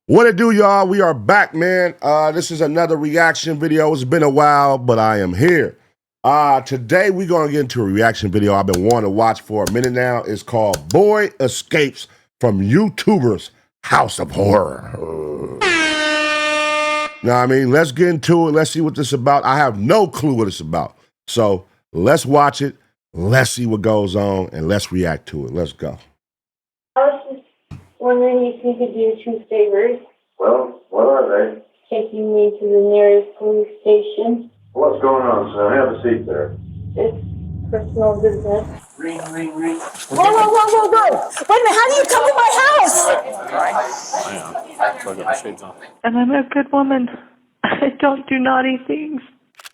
What it do, y'all? We are back, man. This is another reaction video. It's been a while, but I am here. Today we're gonna get into a reaction video I've been wanting to watch for a minute now. It's called Boy Escapes from YouTuber's House of Horror. Now, I mean, let's get into it. Let's see what this is about. I have no clue what it's about. So let's watch it. Let's see what goes on, and let's react to it. Let's go. I was just wondering if you could do 2 favors. Well, what are they? Taking me to the nearest police station. What's going on, son? Have a seat there. It's personal business. Ring, ring, ring. Whoa! Wait a minute, how do you come to my house? And I'm a good woman. I don't do naughty things.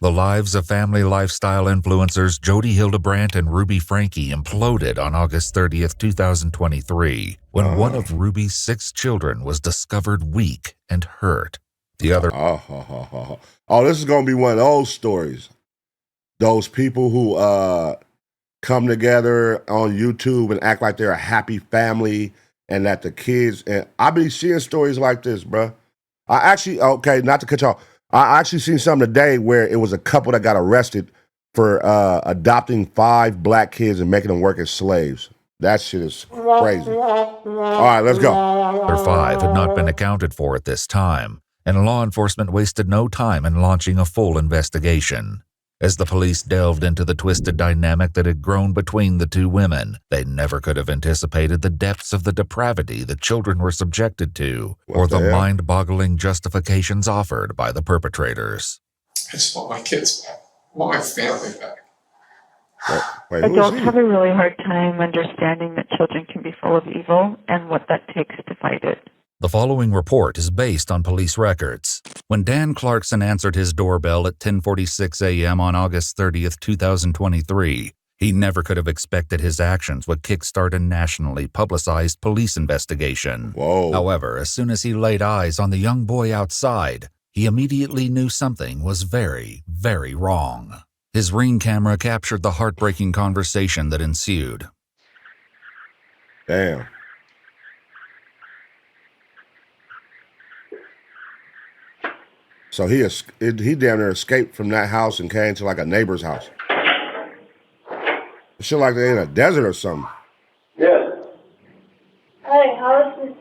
The lives of family lifestyle influencers Jody Hildebrandt and Ruby Frankie imploded on August 30th, 2023, when one of Ruby's 6 children was discovered weak and hurt. The other... Oh, this is going to be one of those stories. Those people who come together on YouTube and act like they're a happy family and that the kids... And I've been seeing stories like this, bruh. I actually... Okay, not to cut you off. I actually seen something today where it was a couple that got arrested for adopting 5 black kids and making them work as slaves. That shit is crazy. All right, let's go. Their 5 had not been accounted for at this time, and law enforcement wasted no time in launching a full investigation. As the police delved into the twisted dynamic that had grown between the 2 women, they never could have anticipated the depths of the depravity the children were subjected to, or the mind-boggling justifications offered by the perpetrators. I just want my kids back. I want my family back. Wait, Adults have a really hard time understanding that children can be full of evil and what that takes to fight it. The following report is based on police records. When Dan Clarkson answered his doorbell at 10:46 a.m. on August 30th, 2023, he never could have expected his actions would kickstart a nationally publicized police investigation. Whoa. However, as soon as he laid eyes on the young boy outside, he immediately knew something was very, very wrong. His Ring camera captured the heartbreaking conversation that ensued. Damn. So he damn near escaped from that house and came to like a neighbor's house. Shit like they're in a desert or something. Yes. Hi, I was just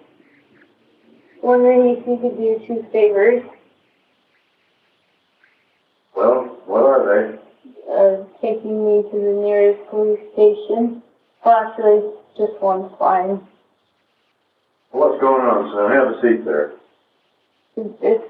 wondering if you could do 2 favors. Well, what are they? Taking me to the nearest police station. Well, actually, just one's fine. What's going on, son? Have a seat there. It's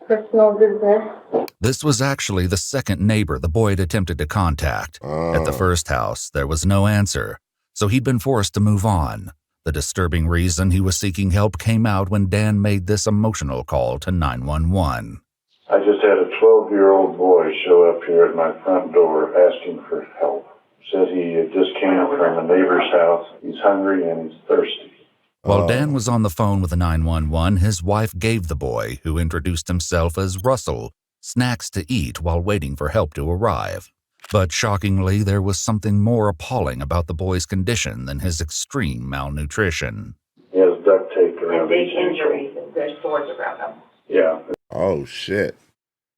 personal business. This was actually the second neighbor the boy had attempted to contact. At the first house, there was no answer, so he'd been forced to move on. The disturbing reason he was seeking help came out when Dan made this emotional call to 911. I just had a 12-year-old boy show up here at my front door asking for help. Said he had just came from a neighbor's house. He's hungry and he's thirsty. While Dan was on the phone with the 911, his wife gave the boy, who introduced himself as Russell, snacks to eat while waiting for help to arrive. But shockingly, there was something more appalling about the boy's condition than his extreme malnutrition. He has duct tape around Big his ankle. injuries and there's sores around them. Yeah. Oh, shit.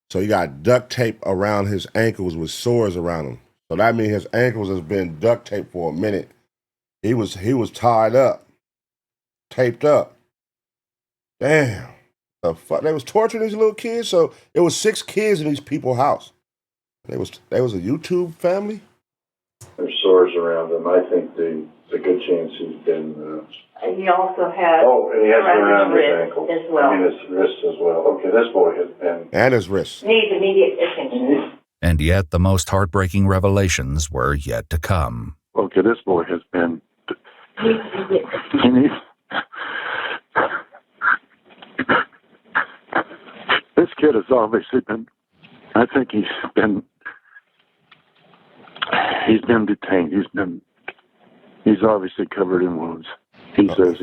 So he got duct tape around his ankles with sores around him. So that means his ankles has been duct taped for a minute. He was tied up, taped up. Damn. The fuck? They was torturing these little kids? So it was 6 kids in these people's house. They was a YouTube family? There's sores around him. I think there's a good chance he's been... He also has and he has it around his ankle. as well. I mean, his wrist as well. Okay, this boy has been... And his wrist. Needs immediate attention. And yet the most heartbreaking revelations were yet to come. Okay, this boy has been... This kid has obviously been... I think he's been detained. He's obviously covered in wounds. He says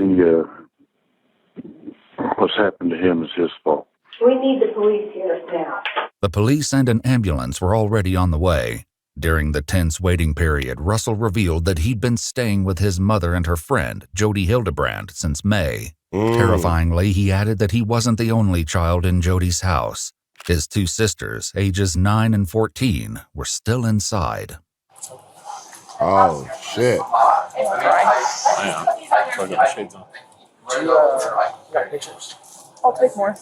what's happened to him is his fault. We need the police here now. The police and an ambulance were already on the way. During the tense waiting period, Russell revealed that he'd been staying with his mother and her friend, Jody Hildebrandt, since May. Terrifyingly, he added that he wasn't the only child in Jody's house. His 2 sisters, ages 9 and 14, were still inside. Oh, shit. I'll take more.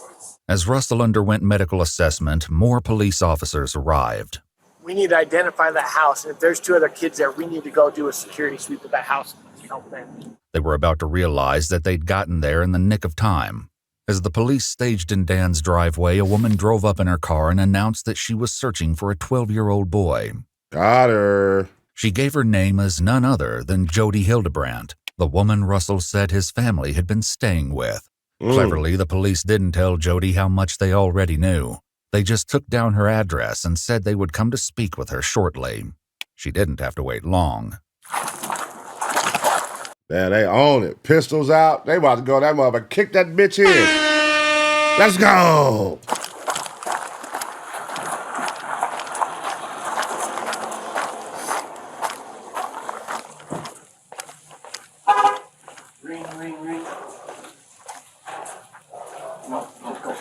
As Russell underwent medical assessment, more police officers arrived. We need to identify that house, and if there's 2 other kids there, we need to go do a security sweep of that house and help them. They were about to realize that they'd gotten there in the nick of time. As the police staged in Dan's driveway, a woman drove up in her car and announced that she was searching for a 12-year-old boy. Got her. She gave her name as none other than Jody Hildebrandt, the woman Russell said his family had been staying with. Cleverly, the police didn't tell Jody how much they already knew. They just took down her address and said they would come to speak with her shortly. She didn't have to wait long. Yeah, they own it. Pistols out. They about to go that motherfucker. Kick that bitch in. Let's go. Ring. No, go.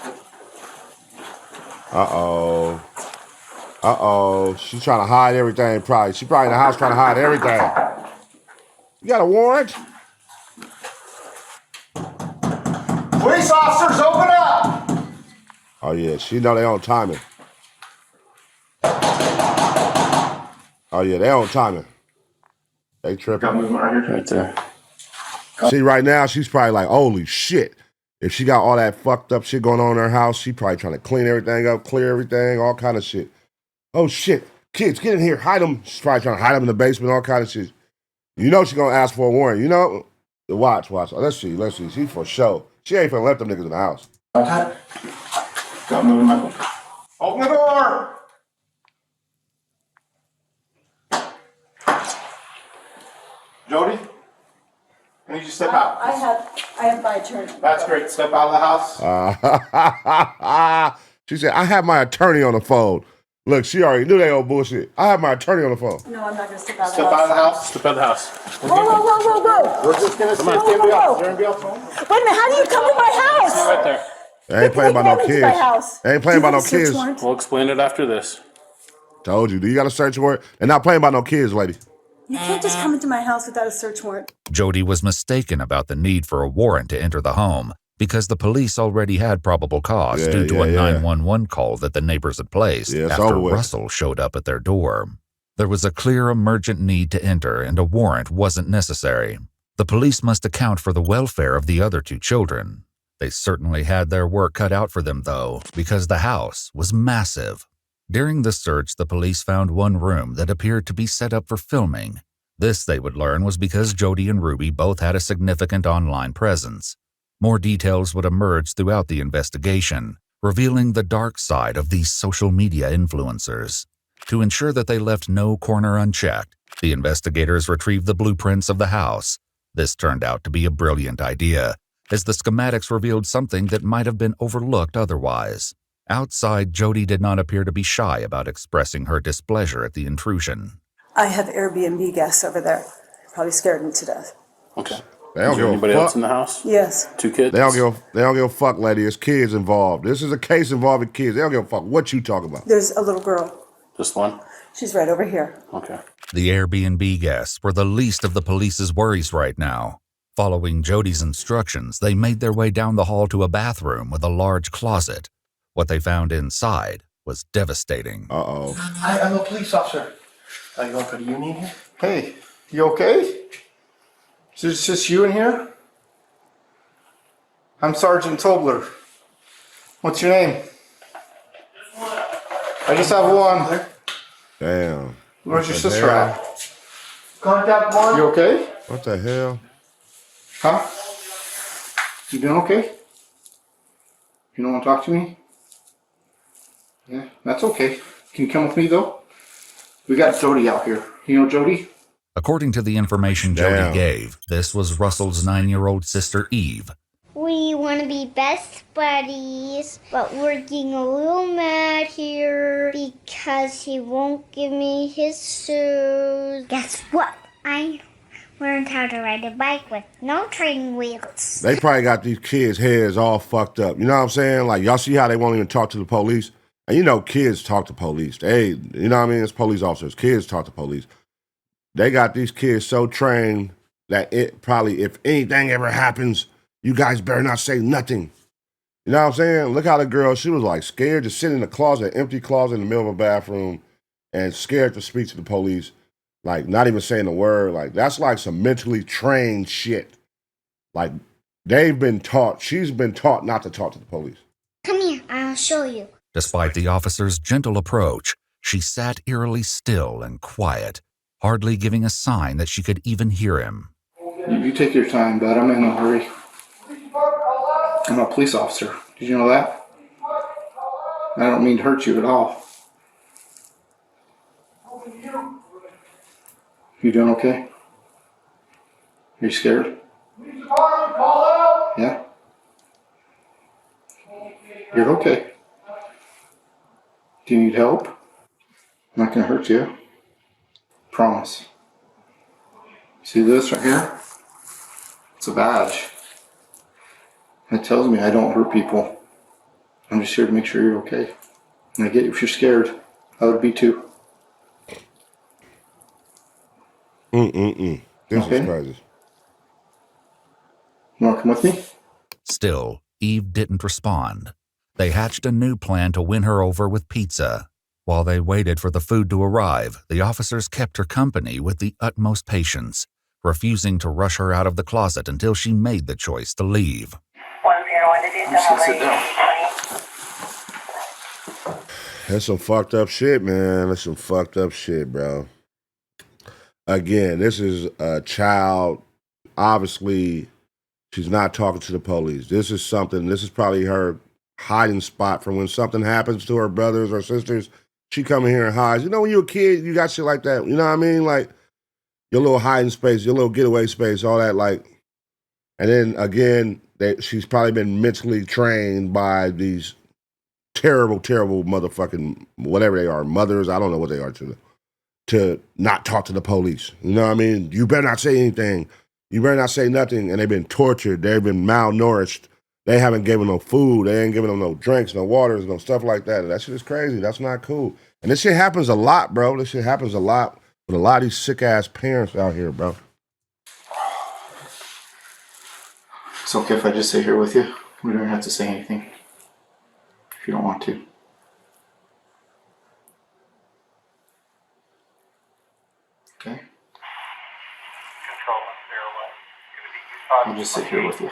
Uh-oh. She's trying to hide everything, probably. She's probably in the house trying to hide everything. You got a warrant? Police officers, open up! Oh, yeah. She know they on timing. Oh, yeah. They on timing. They tripping. Right there. See, right now, she's probably like, holy shit. If she got all that fucked up shit going on in her house, she probably trying to clean everything up, clear everything, all kind of shit. Oh, shit. Kids, get in here. Hide them. She's probably trying to hide them in the basement, all kind of shit. You know she's going to ask for a warrant. You know? Watch. Oh, let's see. She's for sure. She ain't finna let them niggas in the house. Open the door! Jody? Can you just step out? I have my attorney. That's great. Step out of the house. She said, I have my attorney on the phone. Look, she already knew they old bullshit. I have my attorney on the phone. No, I'm not going to step out of the Step out of the house. house. Step out of the house. Whoa. We're just gonna see Whoa. Is there anybody else home? Wait a minute, how do you come to my house? Right there. They ain't playing by no kids. They ain't playing by no kids. We'll explain it after this. Told you. Do you got a search warrant? They're not playing by no kids, lady. You can't just come into my house without a search warrant. Jody was mistaken about the need for a warrant to enter the home because the police already had probable cause due to a 911 call that the neighbors had placed after Russell showed up at their door. There was a clear emergent need to enter and a warrant wasn't necessary. The police must account for the welfare of the other 2 children. They certainly had their work cut out for them, though, because the house was massive. During the search, the police found one room that appeared to be set up for filming. This, they would learn, was because Jody and Ruby both had a significant online presence. More details would emerge throughout the investigation, revealing the dark side of these social media influencers. To ensure that they left no corner unchecked, the investigators retrieved the blueprints of the house. This turned out to be a brilliant idea, as the schematics revealed something that might have been overlooked otherwise. Outside, Jody did not appear to be shy about expressing her displeasure at the intrusion. I have Airbnb guests over there. Probably scared them to death. Okay. They don't Is there give anybody a fuck. else in the house? Yes. 2 kids? They don't give a fuck, lady. There's kids involved. This is a case involving kids. They don't give a fuck what you talking about. There's a little girl. Just one? She's right over here. Okay. The Airbnb guests were the least of the police's worries right now. Following Jody's instructions, they made their way down the hall to a bathroom with a large closet. What they found inside was devastating. Uh-oh. Hi, I'm a police officer. Are you going for the union here? Hey, you okay? Is this just you in here? I'm Sergeant Tobler. What's your name? I just have one. Damn. Where's your What the sister hell? at? Contact one. You okay? What the hell? Huh? You doing okay? You don't want to talk to me? Yeah, that's okay. Can you come with me though? We got Jody out here. You know Jody? According to the information Jody gave, this was Russell's 9-year-old sister Eve. We want to be best buddies, but we're getting a little mad here because he won't give me his shoes. Guess what? I learned how to ride a bike with no training wheels. They probably got these kids' heads all fucked up. You know what I'm saying? Like, y'all see how they won't even talk to the police? And you know, kids talk to police. They, you know what I mean? It's police officers. Kids talk to police. They got these kids so trained that it probably, if anything ever happens, you guys better not say nothing. You know what I'm saying? Look how the girl, she was like scared to sit in a closet, empty closet in the middle of a bathroom and scared to speak to the police. Like, not even saying a word. Like, that's like some mentally trained shit. Like, they've been taught, she's been taught not to talk to the police. Come here, I'll show you. Despite the officer's gentle approach, she sat eerily still and quiet, hardly giving a sign that she could even hear him. You take your time, bud. I'm in no hurry. I'm a police officer. Did you know that? I don't mean to hurt you at all. You doing okay? Are you scared? Yeah? You're okay. Do you need help? I'm not gonna hurt you. Promise. See this right here? It's a badge. It tells me I don't hurt people. I'm just here to make sure you're okay. And I get if you're scared. I would be too. This Okay. is crazy. You wanna come with me? Still, Eve didn't respond. They hatched a new plan to win her over with pizza. While they waited for the food to arrive, the officers kept her company with the utmost patience, refusing to rush her out of the closet until she made the choice to leave. I'm just gonna sit down. That's some fucked up shit, man. That's some fucked up shit, bro. Again, this is a child. Obviously, she's not talking to the police. This is probably her hiding spot for when something happens to her brothers or sisters. She come in here and hides. You know, when you're a kid, you got shit like that. You know what I mean? Like, your little hiding space, your little getaway space, all that, like. And then, again, she's probably been mentally trained by these terrible, terrible motherfucking, whatever they are, mothers, I don't know what they are, to not talk to the police. You know what I mean? You better not say anything. You better not say nothing. And they've been tortured. They've been malnourished. They haven't given them food. They ain't giving them no drinks, no waters, no stuff like that. That shit is crazy. That's not cool. And this shit happens a lot, bro. This shit happens a lot with a lot of these sick-ass parents out here, bro. It's okay if I just sit here with you. We don't have to say anything. If you don't want to. Okay? I'll just sit here with you.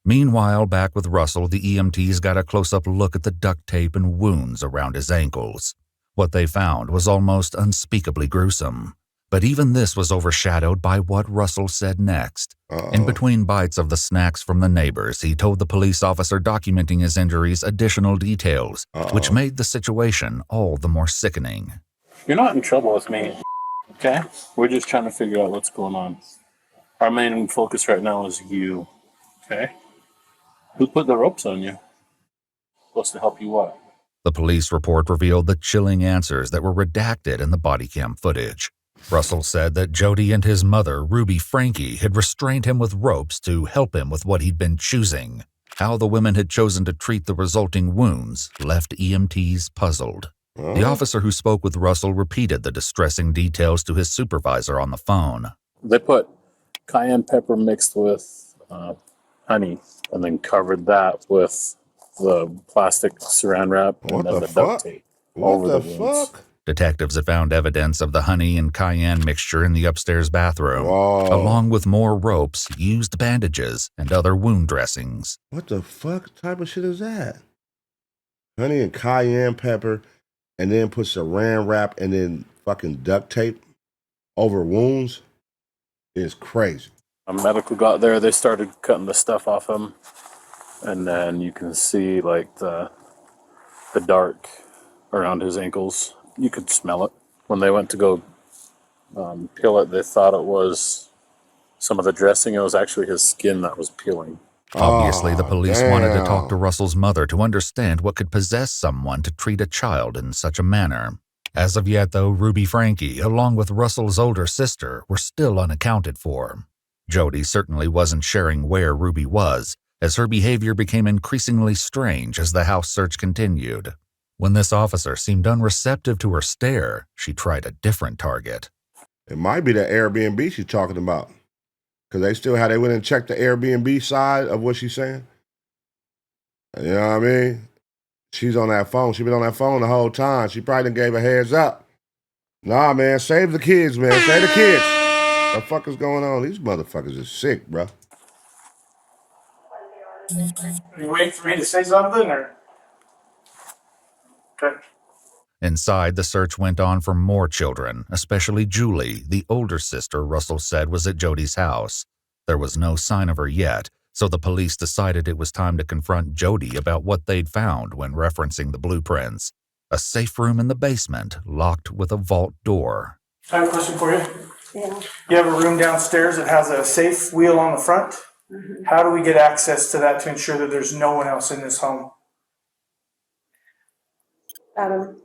Meanwhile, back with Russell, the EMTs got a close-up look at the duct tape and wounds around his ankles. What they found was almost unspeakably gruesome. But even this was overshadowed by what Russell said next. In between bites of the snacks from the neighbors, he told the police officer documenting his injuries additional details, which made the situation all the more sickening. You're not in trouble with me, okay? We're just trying to figure out what's going on. Our main focus right now is you, okay? Who put the ropes on you? Supposed to help you what? The police report revealed the chilling answers that were redacted in the body cam footage. Russell said that Jody and his mother, Ruby Frankie, had restrained him with ropes to help him with what he'd been choosing. How the women had chosen to treat the resulting wounds left EMTs puzzled. The officer who spoke with Russell repeated the distressing details to his supervisor on the phone. They put cayenne pepper mixed with honey and then covered that with the plastic saran wrap and then the duct tape over the wounds. Detectives had found evidence of the honey and cayenne mixture in the upstairs bathroom, along with more ropes, used bandages, and other wound dressings. What the fuck type of shit is that? Honey and cayenne pepper, and then put saran wrap and then fucking duct tape over wounds is crazy. A medical got there, they started cutting the stuff off him, and then you can see like the dark around his ankles. You could smell it. When they went to go peel it, they thought it was some of the dressing. It was actually his skin that was peeling. Obviously, the police wanted to talk to Russell's mother to understand what could possess someone to treat a child in such a manner. As of yet, though, Ruby Frankie, along with Russell's older sister, were still unaccounted for. Jody certainly wasn't sharing where Ruby was, as her behavior became increasingly strange as the house search continued. When this officer seemed unreceptive to her stare, she tried a different target. It might be the Airbnb she's talking about. Because they went and checked the Airbnb side of what she's saying. You know what I mean? She's on that phone. She's been on that phone the whole time. She probably done gave a heads up. Nah, man, save the kids, man. Save the kids. What the fuck is going on? These motherfuckers are sick, bro. You waiting for me to say something, or? Okay. Inside, the search went on for more children, especially Julie, the older sister Russell said was at Jody's house. There was no sign of her yet, so the police decided it was time to confront Jody about what they'd found when referencing the blueprints. A safe room in the basement, locked with a vault door. I have a question for you. Yeah. You have a room downstairs that has a safe wheel on the front. Mm-hmm. How do we get access to that to ensure that there's no one else in this home? Adam.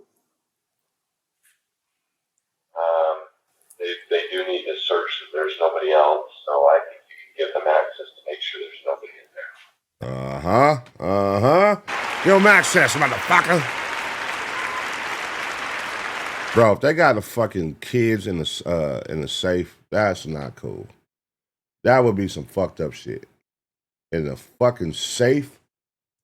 They do need to search that there's nobody else, so I think you can give them access to make sure there's nobody in there. Give them access, motherfucker. Bro, if they got the fucking kids in the safe, that's not cool. That would be some fucked up shit. In the fucking safe?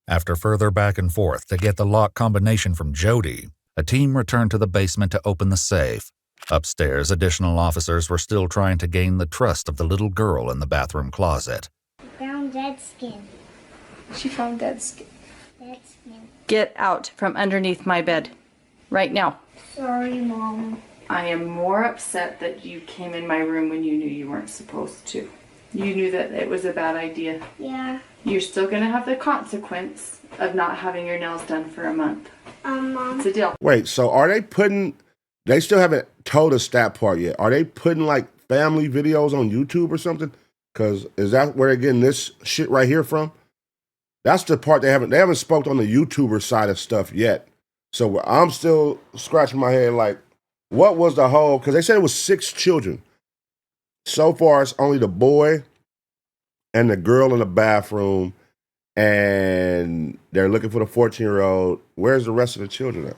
After further back and forth to get the lock combination from Jody, a team returned to the basement to open the safe. Upstairs, additional officers were still trying to gain the trust of the little girl in the bathroom closet. I found dead skin. She found dead skin. Dead skin. Get out from underneath my bed. Right now. Sorry, Mom. I am more upset that you came in my room when you knew you weren't supposed to. You knew that it was a bad idea. Yeah. You're still going to have the consequence of not having your nails done for a month. Mom. It's a deal. Wait, so are they putting... They still haven't told us that part yet. Are they putting, like, family videos on YouTube or something? Because is that where they're getting this shit right here from? That's the part they haven't spoke on the YouTuber side of stuff yet. So I'm still scratching my head like, what was the whole... Because they said it was 6 children. So far, it's only the boy and the girl in the bathroom, and they're looking for the 14-year-old. Where's the rest of the children at?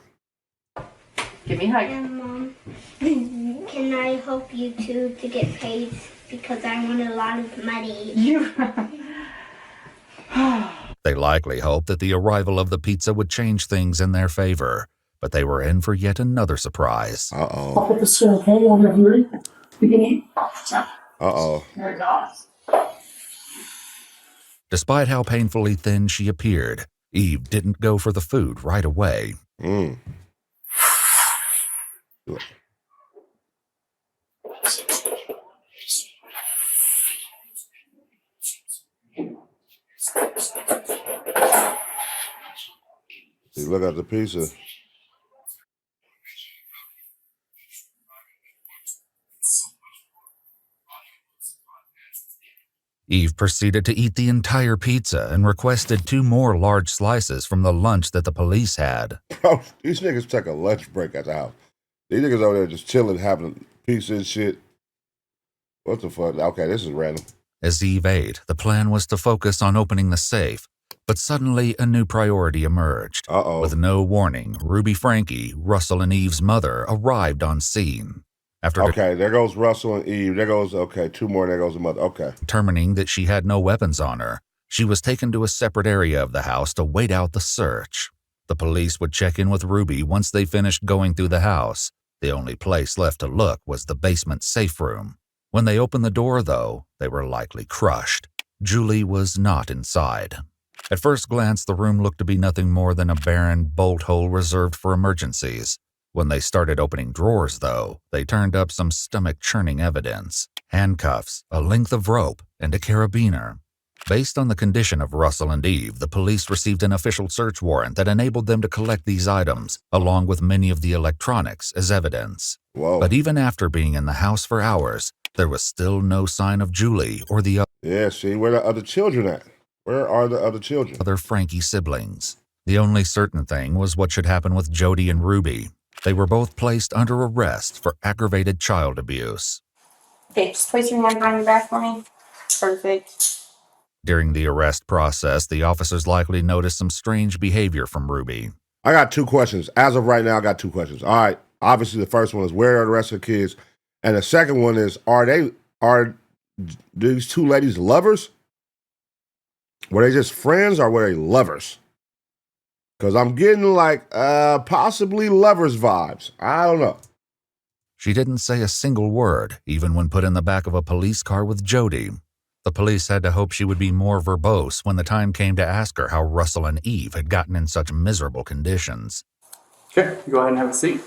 Give me a hug. And Mom, can I help you two to get paid? Because I want a lot of money. You... They likely hoped that the arrival of the pizza would change things in their favor, but they were in for yet another surprise. Uh-oh. I'll put this in, okay? You want me to hurry? You can eat. Uh-oh. There you go. Despite how painfully thin she appeared, Eve didn't go for the food right away. See, look at the pizza. Eve proceeded to eat the entire pizza and requested 2 more large slices from the lunch that the police had. Bro, these niggas took a lunch break at the house. These niggas over there just chilling, having pizza and shit. What the fuck? Okay, this is random. As Eve ate, the plan was to focus on opening the safe, but suddenly a new priority emerged. Uh-oh. With no warning, Ruby Frankie, Russell and Eve's mother, arrived on scene. Okay, there goes Russell and Eve. There goes, 2 more, there goes the mother. Okay. Determining that she had no weapons on her, she was taken to a separate area of the house to wait out the search. The police would check in with Ruby once they finished going through the house. The only place left to look was the basement safe room. When they opened the door, though, they were likely crushed. Julie was not inside. At first glance, the room looked to be nothing more than a barren bolt hole reserved for emergencies. When they started opening drawers, though, they turned up some stomach-churning evidence. Handcuffs, a length of rope, and a carabiner. Based on the condition of Russell and Eve, the police received an official search warrant that enabled them to collect these items, along with many of the electronics, as evidence. Whoa. But even after being in the house for hours, there was still no sign of Julie or the Yeah, see, where the other children at? Where are the other children? other Frankie siblings. The only certain thing was what should happen with Jody and Ruby. They were both placed under arrest for aggravated child abuse. Okay, just place your hand behind your back for me. Perfect. During the arrest process, the officers likely noticed some strange behavior from Ruby. I got 2 questions. As of right now, I got 2 questions. All right. Obviously, the first one is where are the rest of the kids? And the second one is, are these 2 ladies lovers? Were they just friends or were they lovers? Because I'm getting like possibly lovers vibes. I don't know. She didn't say a single word, even when put in the back of a police car with Jody. The police had to hope she would be more verbose when the time came to ask her how Russell and Eve had gotten in such miserable conditions. Okay, go ahead and have a seat.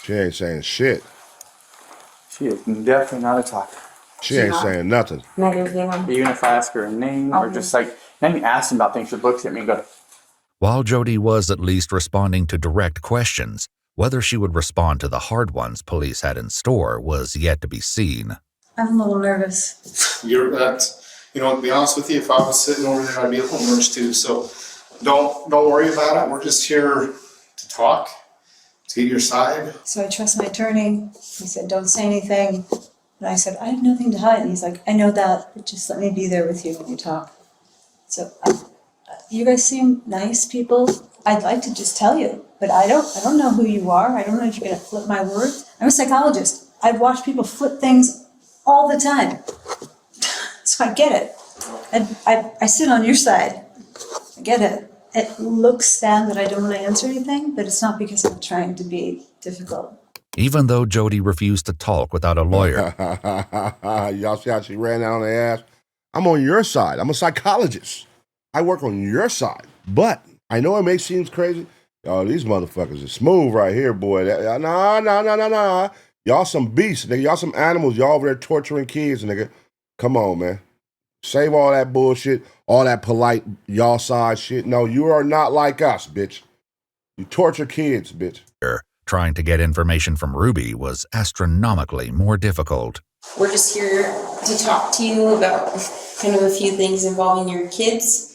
She ain't saying shit. She is definitely not a talker. She ain't saying nothing. Even if I ask her a name or just like, not even asking about things, she looks at me and goes. While Jody was at least responding to direct questions, whether she would respond to the hard ones police had in store was yet to be seen. I'm a little nervous. You're that. You know, to be honest with you, if I was sitting over there, I'd be a little nervous too. So don't worry about it. We're just here to talk, to get your side. So I trust my attorney. He said, don't say anything. And I said, I have nothing to hide. And he's like, I know that, but just let me be there with you when you talk. So you guys seem nice people. I'd like to just tell you, but I don't know who you are. I don't know if you're gonna flip my words. I'm a psychologist. I've watched people flip things all the time. So I get it. And I sit on your side. I get it. It looks sad that I don't want to answer anything, but it's not because I'm trying to be difficult. Even though Jody refused to talk without a lawyer. Y'all see how she ran out on the ass? I'm on your side. I'm a psychologist. I work on your side. But I know it may seem crazy. Oh, these motherfuckers are smooth right here, boy. Nah. Y'all some beasts, nigga. Y'all some animals. Y'all over there torturing kids, nigga. Come on, man. Save all that bullshit, all that polite y'all side shit. No, you are not like us, bitch. You torture kids, bitch. Trying to get information from Ruby was astronomically more difficult. We're just here to talk to you about kind of a few things involving your kids.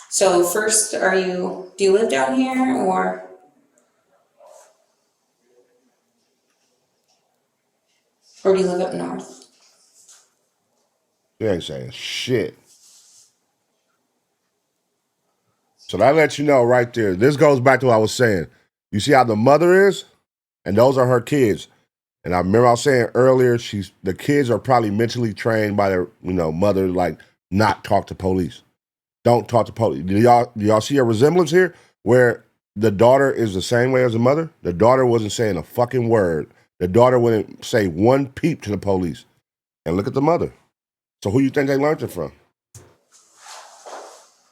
So first, do you live down here or do you live up north? You ain't saying shit. So that lets you know right there. This goes back to what I was saying. You see how the mother is? And those are her kids. And I remember I was saying earlier, the kids are probably mentally trained by their, mother, like, not talk to police. Don't talk to police. Do y'all see a resemblance here? Where the daughter is the same way as the mother? The daughter wasn't saying a fucking word. The daughter wouldn't say one peep to the police. And look at the mother. So who you think they learned it from?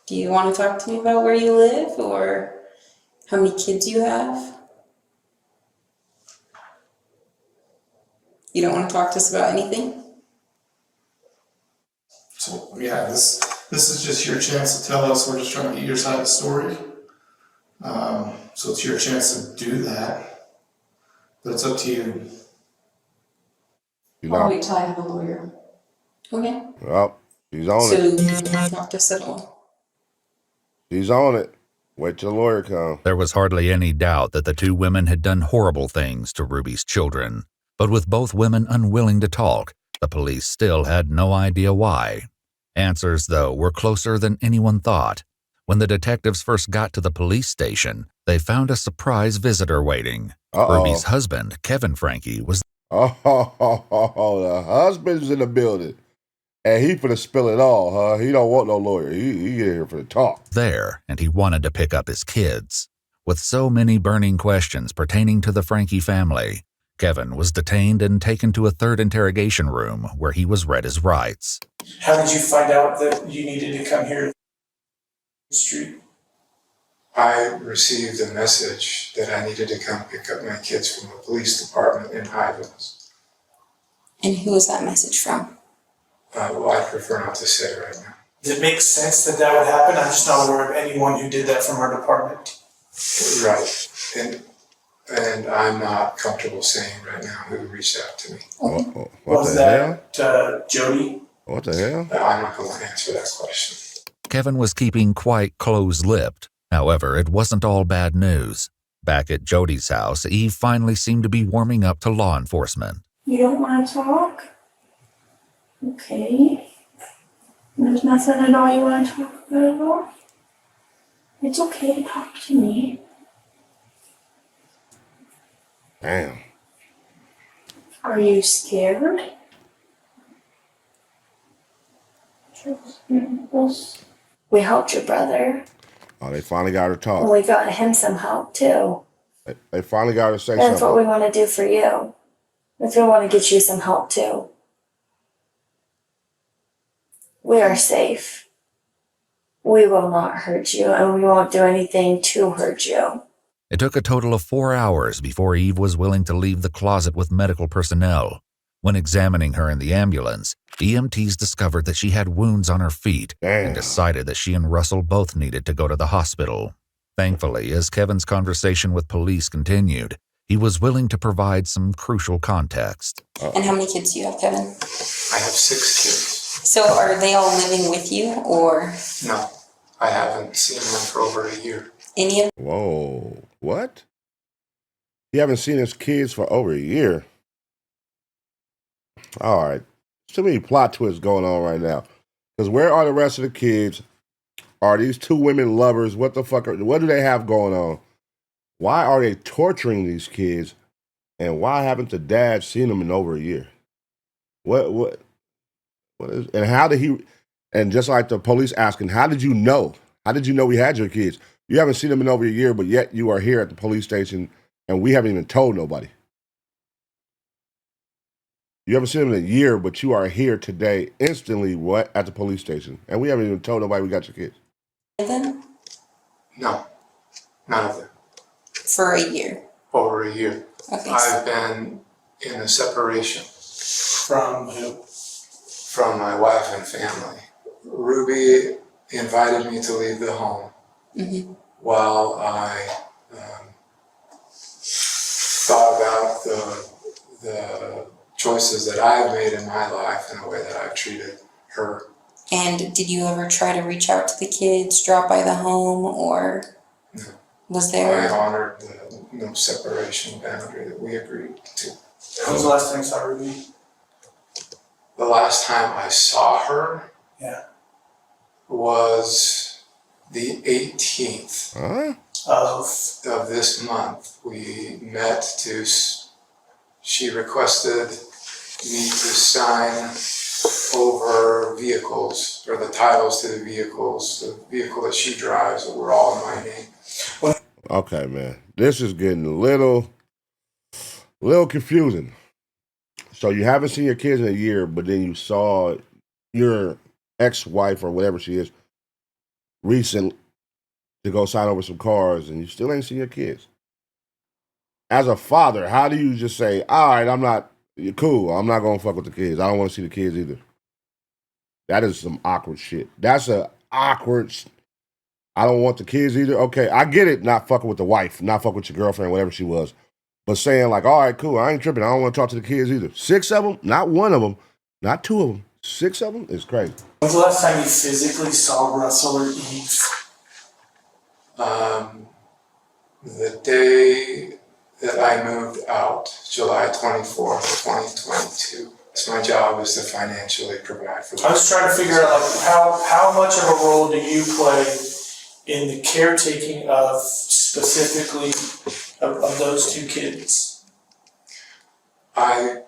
Do you want to talk to me about where you live or how many kids you have? You don't want to talk to us about anything? So yeah, this is just your chance to tell us. We're just trying to get your side of the story. So it's your chance to do that. But it's up to you. I'll wait till I have a lawyer. Okay. Well, she's on So it. you don't want to talk to us at all? She's on it. Wait till the lawyer comes. There was hardly any doubt that the 2 women had done horrible things to Ruby's children. But with both women unwilling to talk, the police still had no idea why. Answers, though, were closer than anyone thought. When the detectives first got to the police station, they found a surprise visitor waiting. Ruby's husband, Kevin Frankie, was the husband's in the building. And he finna spill it all, huh? He don't want no lawyer. He get here for the talk. there, and he wanted to pick up his kids. With so many burning questions pertaining to the Frankie family, Kevin was detained and taken to a 3rd interrogation room where he was read his rights. How did you find out that you needed to come here to the street? I received a message that I needed to come pick up my kids from the police department in Highlands. And who was that message from? Well, I prefer not to say right now. Does it make sense that that would happen? I'm just not aware of anyone who did that from our department. Right. And I'm not comfortable saying right now who reached out to me. What Was the that Jody? What the hell? I'm not going to answer that question. Kevin was keeping quite close-lipped, However, it wasn't all bad news. Back at Jody's house, Eve finally seemed to be warming up to law enforcement. You don't want to talk? Okay. There's nothing at all you want to talk about at all? It's okay to talk to me. Damn. Are you scared? We helped your brother. Oh, they finally got her to And talk. we got him some help too. They finally got her to say That's something. what we want to do for you. If we want to get you some help too. We are safe. We will not hurt you, and we won't do anything to hurt you. It took a total of 4 hours before Eve was willing to leave the closet with medical personnel. When examining her in the ambulance, EMTs discovered that she had wounds on her feet and decided that she and Russell both needed to go to the hospital. Thankfully, as Kevin's conversation with police continued, he was willing to provide some crucial context. And how many kids do you have, Kevin? I have 6 kids. So are they all living with you, or? No, I haven't seen them for over a year. Any of? Whoa, what? You haven't seen his kids for over a year. All right. Too many plot twists going on right now. Because where are the rest of the kids? Are these 2 women lovers? What the fuck? What do they have going on? Why are they torturing these kids? And why haven't the dad seen them in over a year? What is, and how did he, and just like the police asking, how did you know? How did you know we had your kids? You haven't seen them in over a year, but yet you are here at the police station and we haven't even told nobody. You haven't seen them in a year, but you are here today instantly, what, at the police station. And we haven't even told nobody we got your kids. Them? No, none of them. For a year. Over a year. Okay. I've been in a separation. From who? From my wife and family. Ruby invited me to leave the home while I thought about the choices that I've made in my life and the way that I've treated her. And did you ever try to reach out to the kids, drop by the home, or was there? I honored the no separation boundary that we agreed to. When was the last time you saw Ruby? The last time I saw her was the 18th of this month. We met to, she requested me to sign over vehicles, or the titles to the vehicle that she drives, that were all in my name. Okay, man. This is getting a little confusing. So you haven't seen your kids in a year, but then you saw your ex-wife or whatever she is recent to go sign over some cars, and you still ain't seen your kids. As a father, how do you just say, all right, you're cool, I'm not going to fuck with the kids. I don't want to see the kids either. That is some awkward shit. That's a awkward, I don't want the kids either. Okay, I get it, not fucking with the wife, not fucking with your girlfriend, whatever she was. But saying like, all right, cool, I ain't tripping. I don't want to talk to the kids either. 6 of them, not 1 of them, not 2 of them. 6 of them is crazy. When's the last time you physically saw Russell or Eve? The day that I moved out, July 24th, 2022. So my job is to financially provide for them. I was trying to figure out like how much of a role do you play in the caretaking of specifically of those 2 kids? I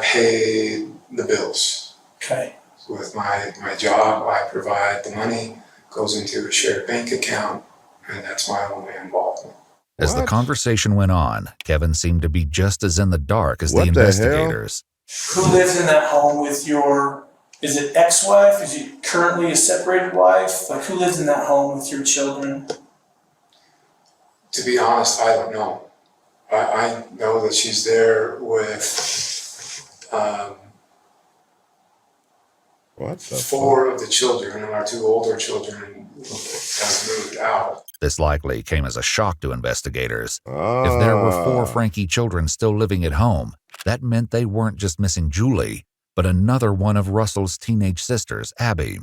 pay the bills. Okay. With my job, I provide the money, goes into a shared bank account, and that's my only involvement. As the conversation went on, Kevin seemed to be just as in the dark as the What the investigators. Who lives in that home with your, is it ex-wife? Is it currently a separated wife? Like who lives in that home with your children? To be honest, I don't know. I know that she's there with 4 of the children, and our 2 older children have moved out. This likely came as a shock to investigators. If there were 4 Frankie children still living at home, that meant they weren't just missing Julie, but another one of Russell's teenage sisters, Abby.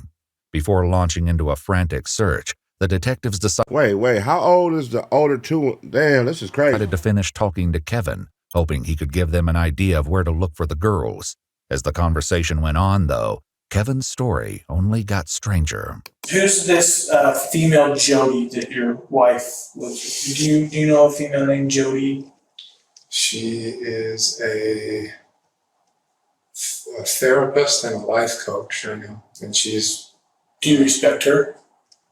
Before launching into a frantic search, The detectives decided. Wait, how old is the older two? Damn, this is crazy. To finish talking to Kevin, hoping he could give them an idea of where to look for the girls. As the conversation went on, though, Kevin's story only got stranger. Who's this female Jody that your wife lives with? Do you know a female named Jody? She is a therapist and a life coach, I know. And she's... Do you respect her?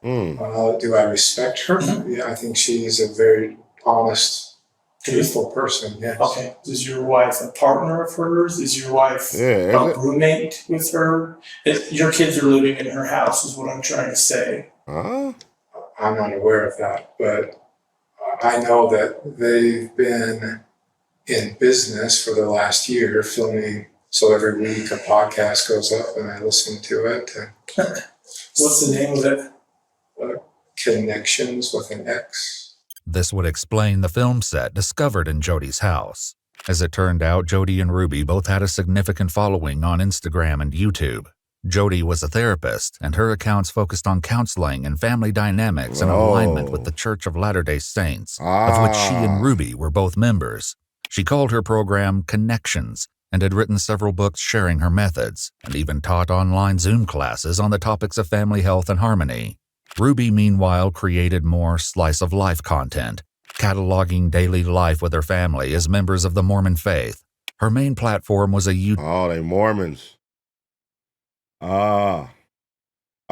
Do I respect her? Yeah, I think she's a very honest, truthful person, yes. Okay. Is your wife a partner of hers? Is your wife a roommate with her? Your kids are living in her house is what I'm trying to say. I'm not aware of that, but I know that they've been in business for the last year filming. So every week a podcast goes up and I listen to it. What's the name of it? Connections with an X. This would explain the film set discovered in Jody's house. As it turned out, Jody and Ruby both had a significant following on Instagram and YouTube. Jody was a therapist, and her accounts focused on counseling and family dynamics in alignment with the Church of Latter-day Saints, of which she and Ruby were both members. She called her program Connections and had written several books sharing her methods, and even taught online Zoom classes on the topics of family health and harmony. Ruby, meanwhile, created more slice-of-life content, cataloging daily life with her family as members of the Mormon faith. Her main platform was a YouTube... Oh, they Mormons.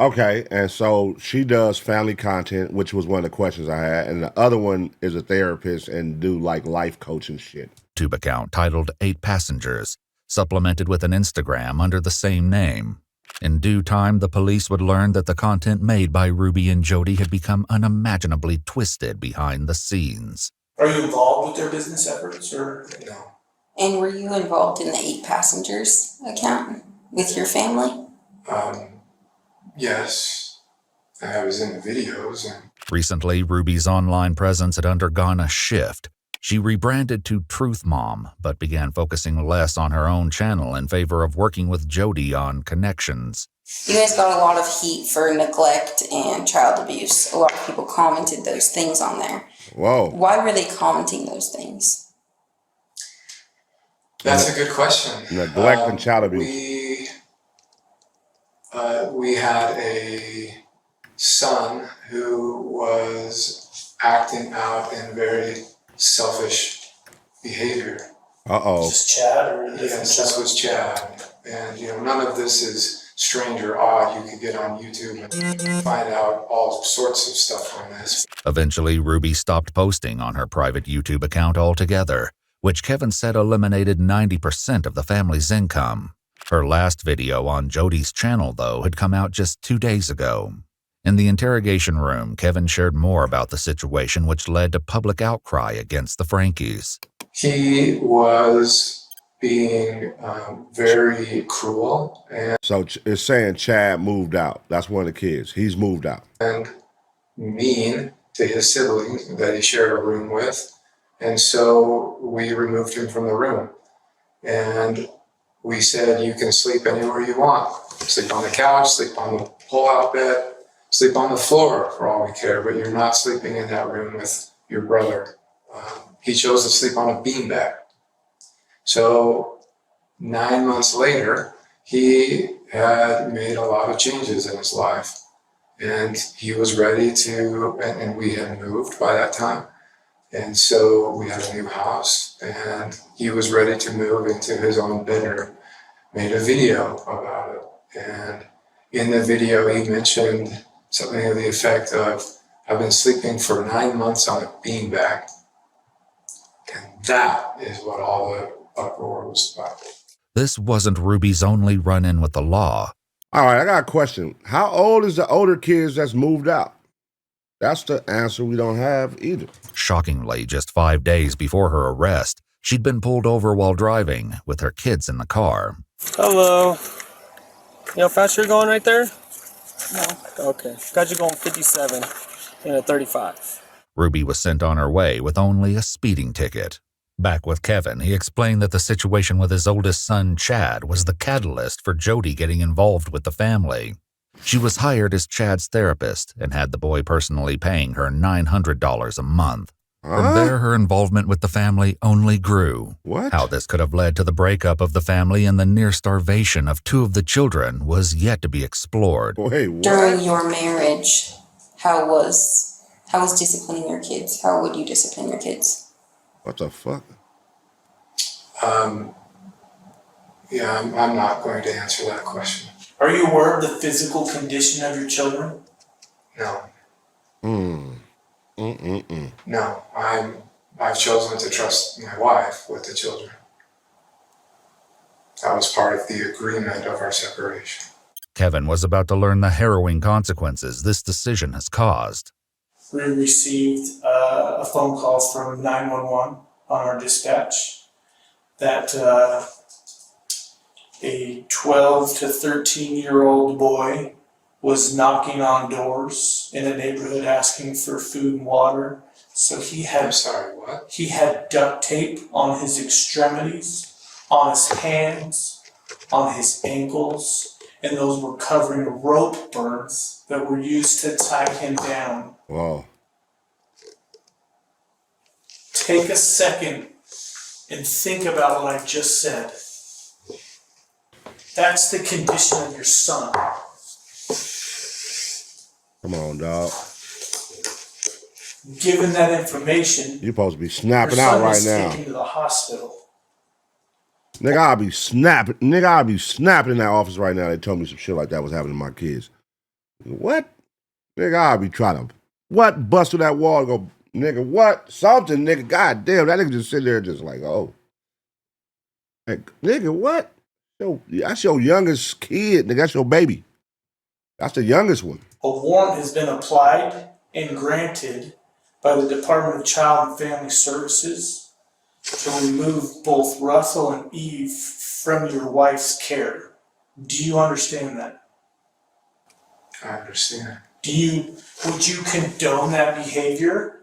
Okay, and so she does family content, which was one of the questions I had, and the other one is a therapist and do like life coaching shit. YouTube account titled 8 Passengers, supplemented with an Instagram under the same name. In due time, the police would learn that the content made by Ruby and Jody had become unimaginably twisted behind the scenes. Are you involved with their business efforts, or no? And were you involved in the 8 Passengers account with your family? Yes. I was in the videos. Recently, Ruby's online presence had undergone a shift. She rebranded to Truth Mom, but began focusing less on her own channel in favor of working with Jody on Connections. You guys got a lot of heat for neglect and child abuse. A lot of people commented those things on there. Whoa. Why were they commenting those things? That's a good question. Neglect and child abuse. We had a son who was acting out in very selfish behavior. Just Chad, or yes, this was Chad, and none of this is strange or odd. You could get on YouTube and find out all sorts of stuff on this. Eventually, Ruby stopped posting on her private YouTube account altogether, which Kevin said eliminated 90% of the family's income. Her last video on Jody's channel, though, had come out just 2 days ago. In the interrogation room, Kevin shared more about the situation, which led to public outcry against the Frankies. He was being very cruel. So it's saying Chad moved out. That's one of the kids. He's moved out. And mean to his siblings that he shared a room with. And so we removed him from the room. And we said, you can sleep anywhere you want. Sleep on the couch, sleep on the pull-out bed, sleep on the floor for all we care, but you're not sleeping in that room with your brother. He chose to sleep on a beanbag. So 9 months later, he had made a lot of changes in his life. And he was ready to, and we had moved by that time. And so we had a new house, and he was ready to move into his own bedroom. Made a video about it. And in the video, he mentioned something to the effect of, I've been sleeping for 9 months on a beanbag. And that is what all the uproar was about. This wasn't Ruby's only run-in with the law. All right, I got a question. How old is the older kids that's moved out? That's the answer we don't have either. Shockingly, just 5 days before her arrest, she'd been pulled over while driving with her kids in the car. Hello. You know how fast you're going right there? No. Okay. Got you going 57 in a 35. Ruby was sent on her way with only a speeding ticket. Back with Kevin, he explained that the situation with his oldest son, Chad, was the catalyst for Jody getting involved with the family. She was hired as Chad's therapist and had the boy personally paying her $900 a month. From there, her involvement with the family only grew. What? How this could have led to the breakup of the family and the near starvation of 2 of the children was yet to be explored. Wait, what? During your marriage, how was disciplining your kids? How would you discipline your kids? What the fuck? Yeah, I'm not going to answer that question. Are you aware of the physical condition of your children? No. No, I've chosen to trust my wife with the children. That was part of the agreement of our separation. Kevin was about to learn the harrowing consequences this decision has caused. We received a phone call from 911 on our dispatch that a 12 to 13-year-old boy was knocking on doors in a neighborhood asking for food and water. So he had, I'm sorry, what? He had duct tape on his extremities, on his hands, on his ankles, and those were covering rope burns that were used to tie him down. Wow. Take a second and think about what I just said. That's the condition of your son. Come on, dog. Given that information, You're supposed to be snapping your out son right was now. taken to the hospital. Nigga, I'll be snapping. Nigga, I'll be snapping in that office right now. They told me some shit like that was happening to my kids. What? Nigga, I'll be trying to, what? Bust through that wall and go, nigga, what? Something, nigga. God damn, that nigga just sitting there just like, oh. Hey, nigga, what? Yo, that's your youngest kid, nigga. That's your baby. That's the youngest one. A warrant has been applied and granted by the Department of Child and Family Services to remove both Russell and Eve from your wife's care. Do you understand that? I understand. Would you condone that behavior?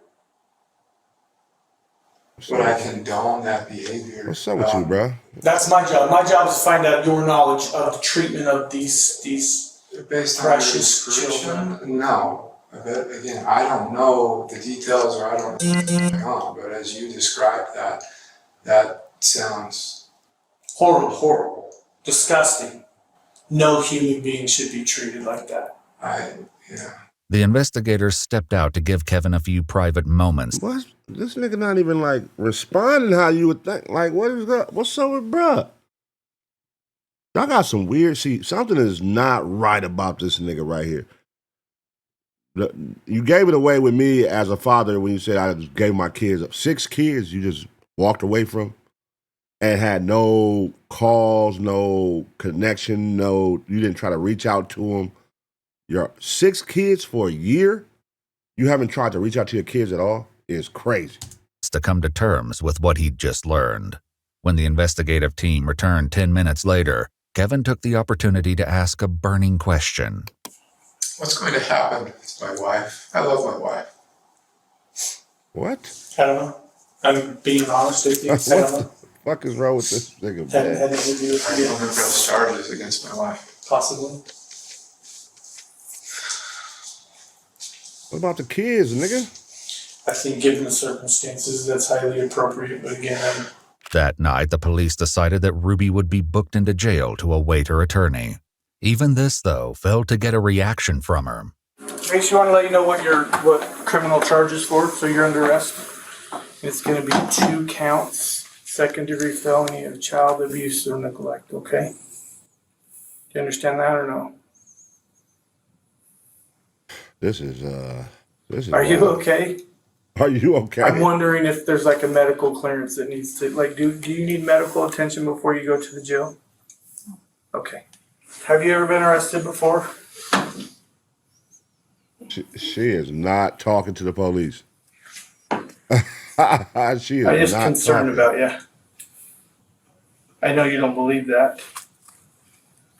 Would I condone that behavior? What's up with you, bro? That's my job. My job is to find out your knowledge of the treatment of these Based on your precious description, children. no. But again, I don't know the details or I don't know what's going on, but as you described that sounds horrible, disgusting. No human being should be treated like that. The investigators stepped out to give Kevin a few private moments. What? This nigga not even like responding how you would think. Like, what's up with bruh? Y'all got some weird, something is not right about this nigga right here. You gave it away with me as a father when you said I gave my kids up. 6 kids you just walked away from and had no calls, no connection, you didn't try to reach out to them. Your 6 kids for a year, you haven't tried to reach out to your kids at all? Is crazy. To come to terms with what he'd just learned. When the investigative team returned 10 minutes later, Kevin took the opportunity to ask a burning question. what's going to happen to my wife? I love my wife. What? I don't know. I'm being honest with you. I don't know. What the fuck is wrong with this nigga, Had man? anything to do with I you? don't press charges against my wife. Possibly. What about the kids, nigga? I think given the circumstances, that's highly appropriate. But again, That night, the police decided that Ruby would be booked into jail to await her attorney. Even this, though, failed to get a reaction from her. Makes you want to let you know what criminal charges for, so you're under arrest. It's going to be 2 counts, second-degree felony of child abuse or neglect, okay? Do you understand that or no? This is Are you okay? Are you okay? I'm wondering if there's like a medical clearance that needs to, like, do you need medical attention before you go to the jail? Okay. Have you ever been arrested before? She is not talking to the police. She is I'm just not concerned talking. about you. I know you don't believe that.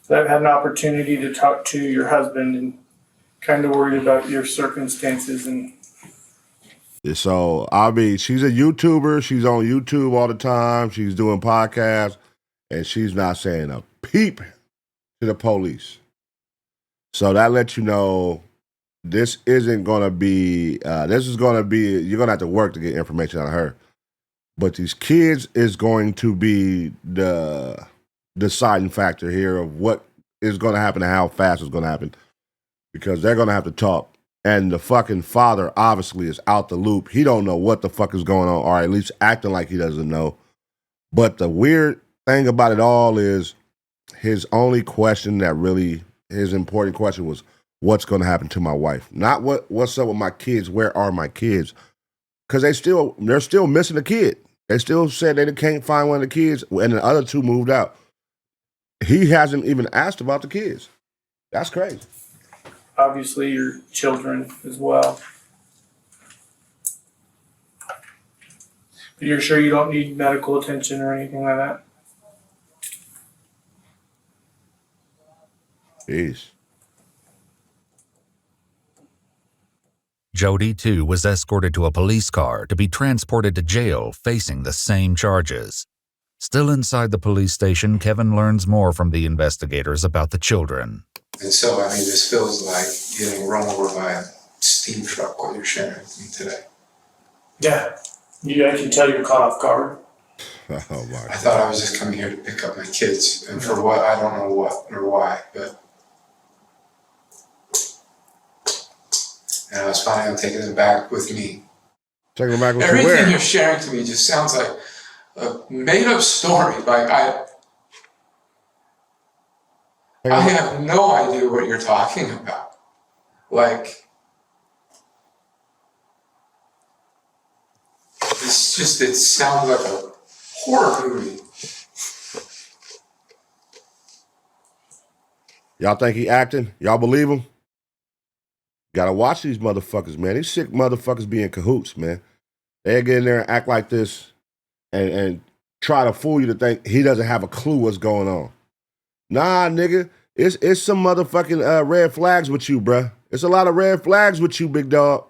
But I've had an opportunity to talk to your husband and kind of worried about your circumstances and So, I mean, she's a YouTuber. She's on YouTube all the time. She's doing podcasts, and she's not saying a peep to the police. So that lets you know this isn't going to be, you're going to have to work to get information out of her. But these kids is going to be the deciding factor here of what is going to happen and how fast it's going to happen. Because they're going to have to talk. And the fucking father obviously is out the loop. He don't know what the fuck is going on, or at least acting like he doesn't know. But the weird thing about it all is his only question his important question was, what's going to happen to my wife? Not what's up with my kids? Where are my kids? Because they're still missing a kid. They still said they can't find one of the kids, and the other two moved out. He hasn't even asked about the kids. That's crazy. Obviously, your children as well. But you're sure you don't need medical attention or anything like that? Peace. Jody, too, was escorted to a police car to be transported to jail facing the same charges. Still inside the police station, Kevin learns more from the investigators about the children. And so, I mean, this feels like getting run over by a steam truck, what you're sharing with me today. Yeah. I can tell you're caught off guard. Oh my! I thought I was just coming here to pick up my kids, and for what, I don't know what or why, but. And I was planning on taking them back with me. Taking them back with Everything you where? you're sharing to me just sounds like a made-up story. Like I have no idea what you're talking about. Like, it sounds like a horror movie. Y'all think he acting? Y'all believe him? Gotta watch these motherfuckers, man. These sick motherfuckers be in cahoots, man. They get in there and act like this and try to fool you to think he doesn't have a clue what's going on. Nah, nigga. It's some motherfucking red flags with you, bruh. It's a lot of red flags with you, big dog.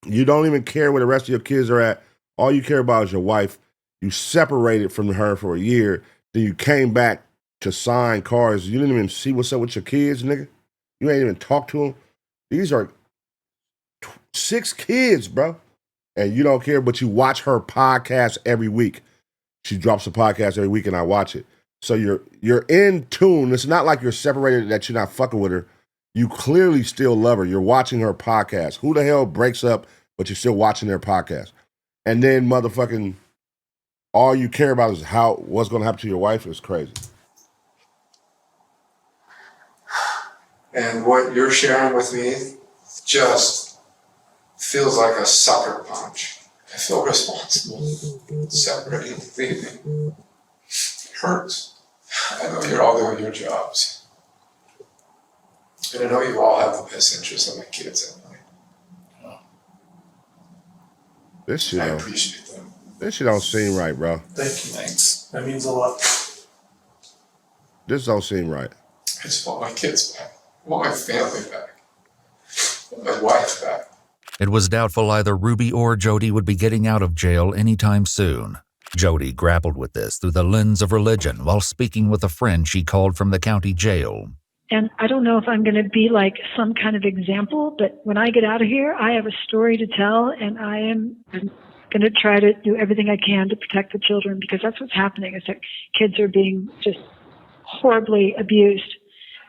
You don't even care where the rest of your kids are at. All you care about is your wife. You separated from her for a year. Then you came back to sign cars. You didn't even see what's up with your kids, nigga. You ain't even talk to them. These are 6 kids, bro. And you don't care, but you watch her podcast every week. She drops a podcast every week and I watch it. So you're in tune. It's not like you're separated that you're not fucking with her. You clearly still love her. You're watching her podcast. Who the hell breaks up, but you're still watching their podcast? And then motherfucking all you care about is what's going to happen to your wife is crazy. And what you're sharing with me just feels like a sucker punch. I feel responsible. Separating, leaving. It hurts. I know you're all doing your jobs. And I know you all have the best interests of my kids in mind. This shit I appreciate them. This shit don't seem right, bro. Thank you. Thanks. That means a lot. This don't seem right. I just want my kids back. I want my family back. I want my wife back. It was doubtful either Ruby or Jody would be getting out of jail anytime soon. Jody grappled with this through the lens of religion while speaking with a friend she called from the county jail. And I don't know if I'm going to be like some kind of example, but when I get out of here, I have a story to tell, and I'm going to try to do everything I can to protect the children, because that's what's happening, is that kids are being just horribly abused.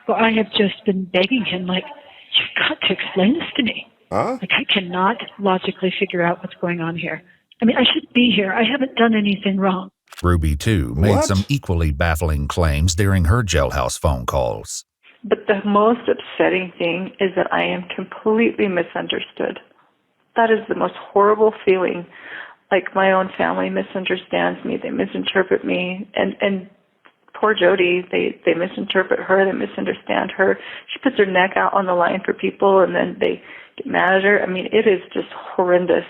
Well, I have just been begging him, like, you've got to explain this to me. Huh? Like, I cannot logically figure out what's going on here. I mean, I should be here. I haven't done anything wrong. Ruby, too, made some equally baffling claims during her jailhouse phone calls. But the most upsetting thing is that I am completely misunderstood. That is the most horrible feeling. Like, my own family misunderstands me. They misinterpret me. And poor Jody, they misinterpret her. They misunderstand her. She puts her neck out on the line for people, and then they get mad at her. I mean, it is just horrendous.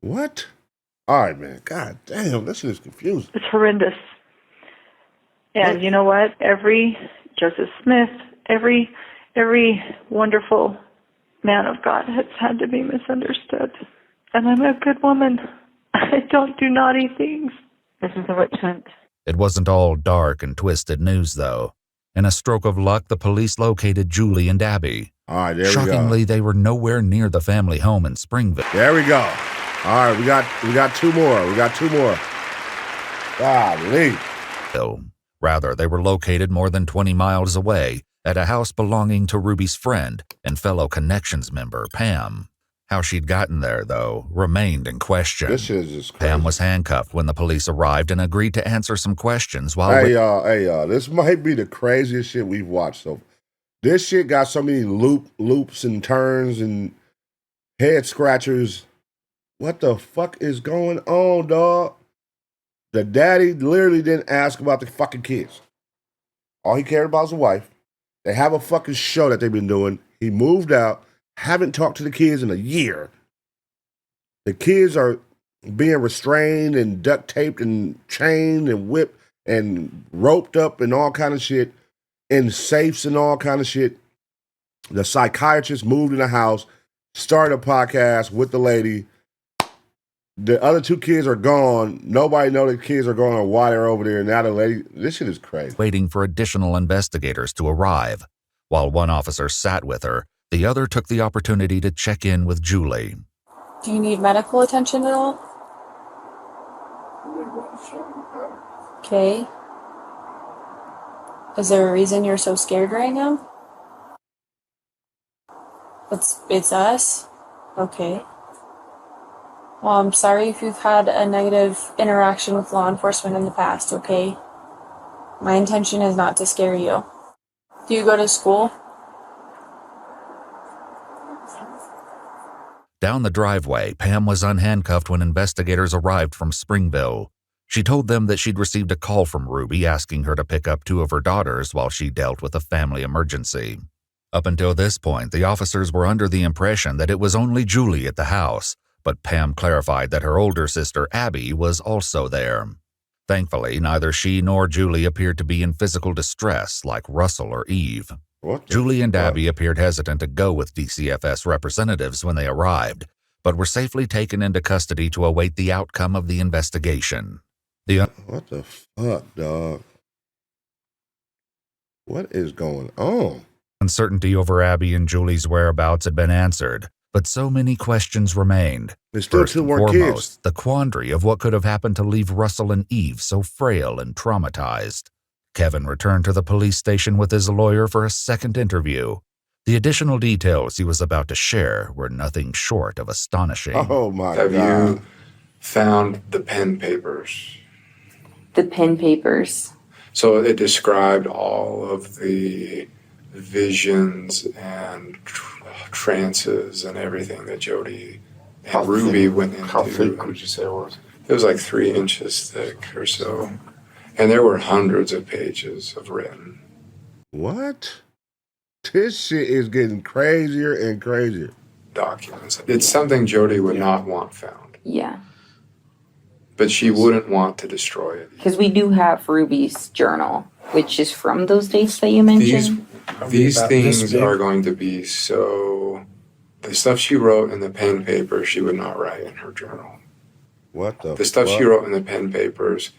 What? All right, man. God damn, this is confusing. It's horrendous. And you know what? Every Joseph Smith, every wonderful man of God has had to be misunderstood. And I'm a good woman. I don't do naughty things. This is the witch hunt. It wasn't all dark and twisted news, though. In a stroke of luck, the police located Julie and Abby. All right, there Shockingly, we go. they were nowhere near the family home in Springville. There we go. All right, we got two more. We got two more. Golly. Rather, they were located more than 20 miles away at a house belonging to Ruby's friend and fellow Connections member, Pam. How she'd gotten there, though, remained in question. This shit is just crazy. Pam was handcuffed when the police arrived and agreed to answer some questions while... Hey, y'all, this might be the craziest shit we've watched. So, this shit got so many loops and turns and head scratchers. What the fuck is going on, dog? The daddy literally didn't ask about the fucking kids. All he cared about was the wife. They have a fucking show that they've been doing. He moved out. Haven't talked to the kids in a year. The kids are being restrained and duct taped and chained and whipped and roped up and all kind of shit in safes and all kind of shit. The psychiatrist moved in the house, started a podcast with the lady. The other two kids are gone. Nobody knows the kids are gone or why they're over there. Now the lady, this shit is crazy. Waiting for additional investigators to arrive. While one officer sat with her, the other took the opportunity to check in with Julie. Do you need medical attention at all? Okay. Is there a reason you're so scared right now? It's us? Okay. Well, I'm sorry if you've had a negative interaction with law enforcement in the past, okay? My intention is not to scare you. Do you go to school? Down the driveway, Pam was unhandcuffed when investigators arrived from Springville. She told them that she'd received a call from Ruby asking her to pick up two of her daughters while she dealt with a family emergency. Up until this point, the officers were under the impression that it was only Julie at the house, but Pam clarified that her older sister, Abby, was also there. Thankfully, neither she nor Julie appeared to be in physical distress like Russell or Eve. Julie and Abby appeared hesitant to go with DCFS representatives when they arrived, but were safely taken into custody to await the outcome of the investigation. What the fuck, dog? What is going on? Uncertainty over Abby and Julie's whereabouts had been answered, but so many questions remained. There's still First two and more foremost, kids. the quandary of what could have happened to leave Russell and Eve so frail and traumatized. Kevin returned to the police station with his lawyer for a second interview. The additional details he was about to share were nothing short of astonishing. Oh my Have God. you found the pen papers? The pen papers. So it described all of the visions and trances and everything that Jody and Ruby went into. How thick would you say it was? It was like 3 inches thick or so. And there were hundreds of pages of written. What? This shit is getting crazier and crazier. Documents. It's something Jody would not want found. Yeah. But she wouldn't want to destroy it. Because we do have Ruby's journal, which is from those dates that you mentioned. These things are going to be so... The stuff she wrote in the pen paper, she would not write in her journal. What the The stuff fuck? she wrote in the pen papers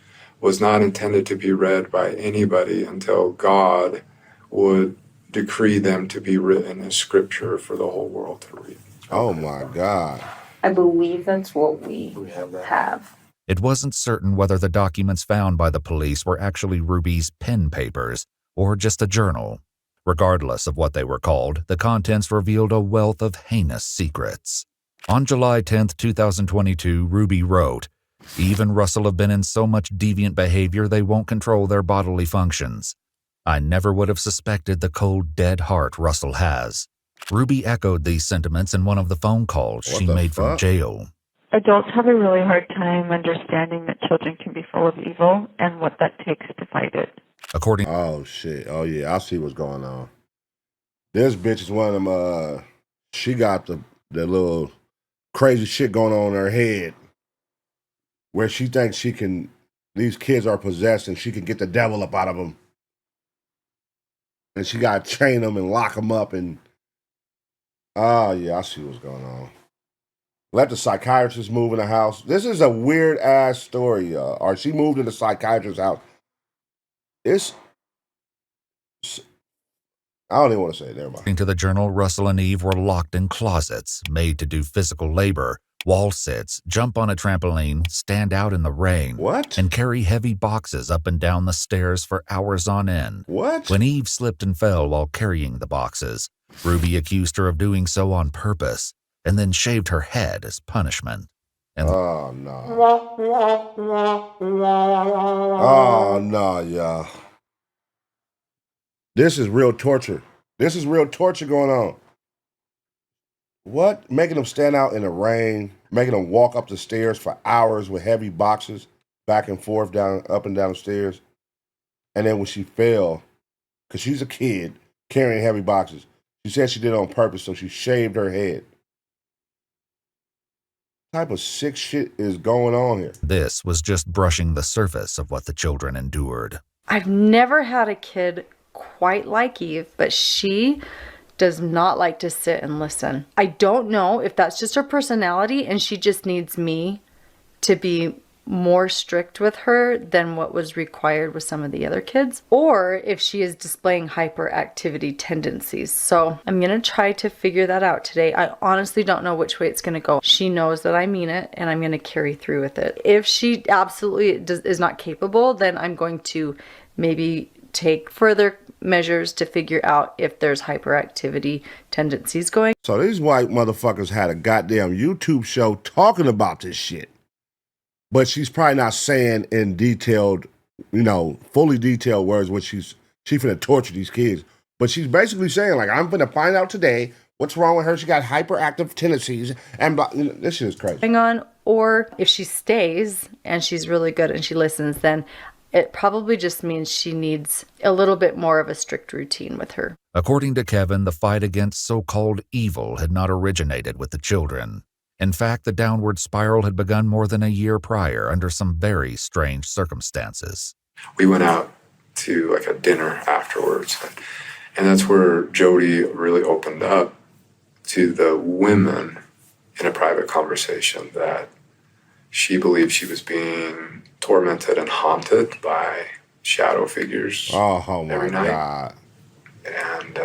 was not intended to be read by anybody until God would decree them to be written as scripture for the whole world to read. Oh my God. I believe that's what we have. It wasn't certain whether the documents found by the police were actually Ruby's pen papers or just a journal. Regardless of what they were called, the contents revealed a wealth of heinous secrets. On July 10, 2022, Ruby wrote, "Eve and Russell have been in so much deviant behavior they won't control their bodily functions. I never would have suspected the cold, dead heart Russell has." Ruby echoed these sentiments in one of the phone calls she made from jail. Adults have a really hard time understanding that children can be full of evil and what that takes to fight it. Oh shit. Oh yeah, I see what's going on. This bitch is one of them, she got the little crazy shit going on in her head where she thinks these kids are possessed and she can get the devil up out of them. And she got to chain them and lock them up and, yeah, I see what's going on. Let the psychiatrist move in the house. This is a weird ass story, y'all. Or she moved in the psychiatrist's house. I don't even want to say it. Never mind. According to the journal, Russell and Eve were locked in closets, made to do physical labor, wall sits, jump on a trampoline, stand out in the rain, and carry heavy boxes up and down the stairs for hours on end. When Eve slipped and fell while carrying the boxes, Ruby accused her of doing so on purpose and then shaved her head as punishment. Oh, no. Oh, no, y'all. This is real torture. This is real torture going on. What? Making them stand out in the rain, making them walk up the stairs for hours with heavy boxes, back and forth, up and down the stairs. And then when she fell, because she's a kid carrying heavy boxes, she said she did it on purpose, so she shaved her head. What type of sick shit is going on here? This was just brushing the surface of what the children endured. I've never had a kid quite like Eve, but she does not like to sit and listen. I don't know if that's just her personality and she just needs me to be more strict with her than what was required with some of the other kids, or if she is displaying hyperactivity tendencies. So I'm gonna try to figure that out today. I honestly don't know which way it's gonna go. She knows that I mean it and I'm gonna carry through with it. If she absolutely is not capable, then I'm going to maybe take further measures to figure out if there's hyperactivity tendencies going. So these white motherfuckers had a goddamn YouTube show talking about this shit. But she's probably not saying in detailed, fully detailed words when she's finna torture these kids. But she's basically saying, like, I'm finna find out today what's wrong with her. She got hyperactive tendencies and blah. This shit is crazy. Hang on, or if she stays and she's really good and she listens, then it probably just means she needs a little bit more of a strict routine with her. According to Kevin, the fight against so-called evil had not originated with the children. In fact, the downward spiral had begun more than a year prior under some very strange circumstances. We went out to like a dinner afterwards, and that's where Jody really opened up to the women in a private conversation that she believed she was being tormented and haunted by shadow figures every night. God. And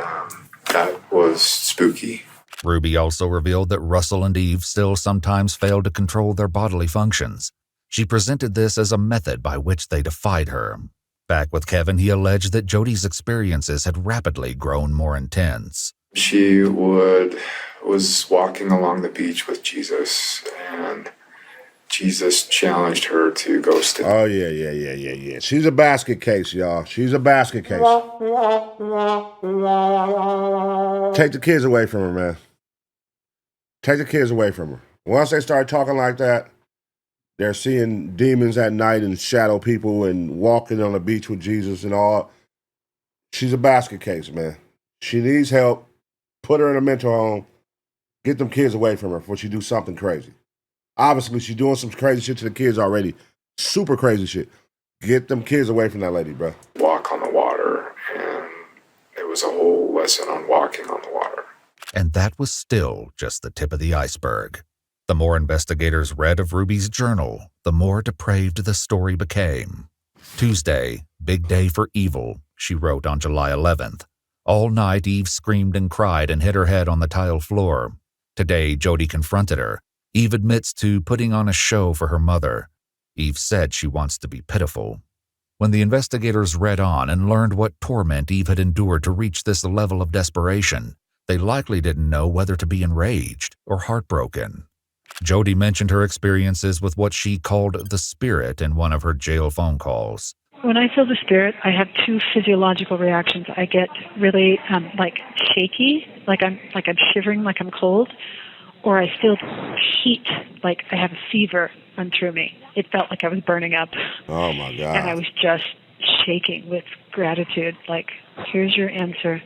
that was spooky. Ruby also revealed that Russell and Eve still sometimes failed to control their bodily functions. She presented this as a method by which they defied her. Back with Kevin, he alleged that Jody's experiences had rapidly grown more intense. She was walking along the beach with Jesus, and Jesus challenged her to go still. Oh, yeah. She's a basket case, y'all. She's a basket case. Take the kids away from her, man. Take the kids away from her. Once they start talking like that, they're seeing demons at night and shadow people and walking on the beach with Jesus and all. She's a basket case, man. She needs help. Put her in a mental home. Get them kids away from her before she do something crazy. Obviously, she's doing some crazy shit to the kids already. Super crazy shit. Get them kids away from that lady, bro. Walk on the water, and it was a whole lesson on walking on the water. And that was still just the tip of the iceberg. The more investigators read of Ruby's journal, the more depraved the story became. Tuesday, big day for evil, she wrote on July 11th. All night, Eve screamed and cried and hit her head on the tile floor. Today, Jody confronted her. Eve admits to putting on a show for her mother. Eve said she wants to be pitiful. When the investigators read on and learned what torment Eve had endured to reach this level of desperation, they likely didn't know whether to be enraged or heartbroken. Jody mentioned her experiences with what she called the spirit in one of her jail phone calls. When I feel the spirit, I have two physiological reactions. I get really shaky, like I'm shivering, like I'm cold, or I feel heat, like I have a fever run through me. It felt like I was burning up. Oh my God. And I was just shaking with gratitude, like, here's your answer.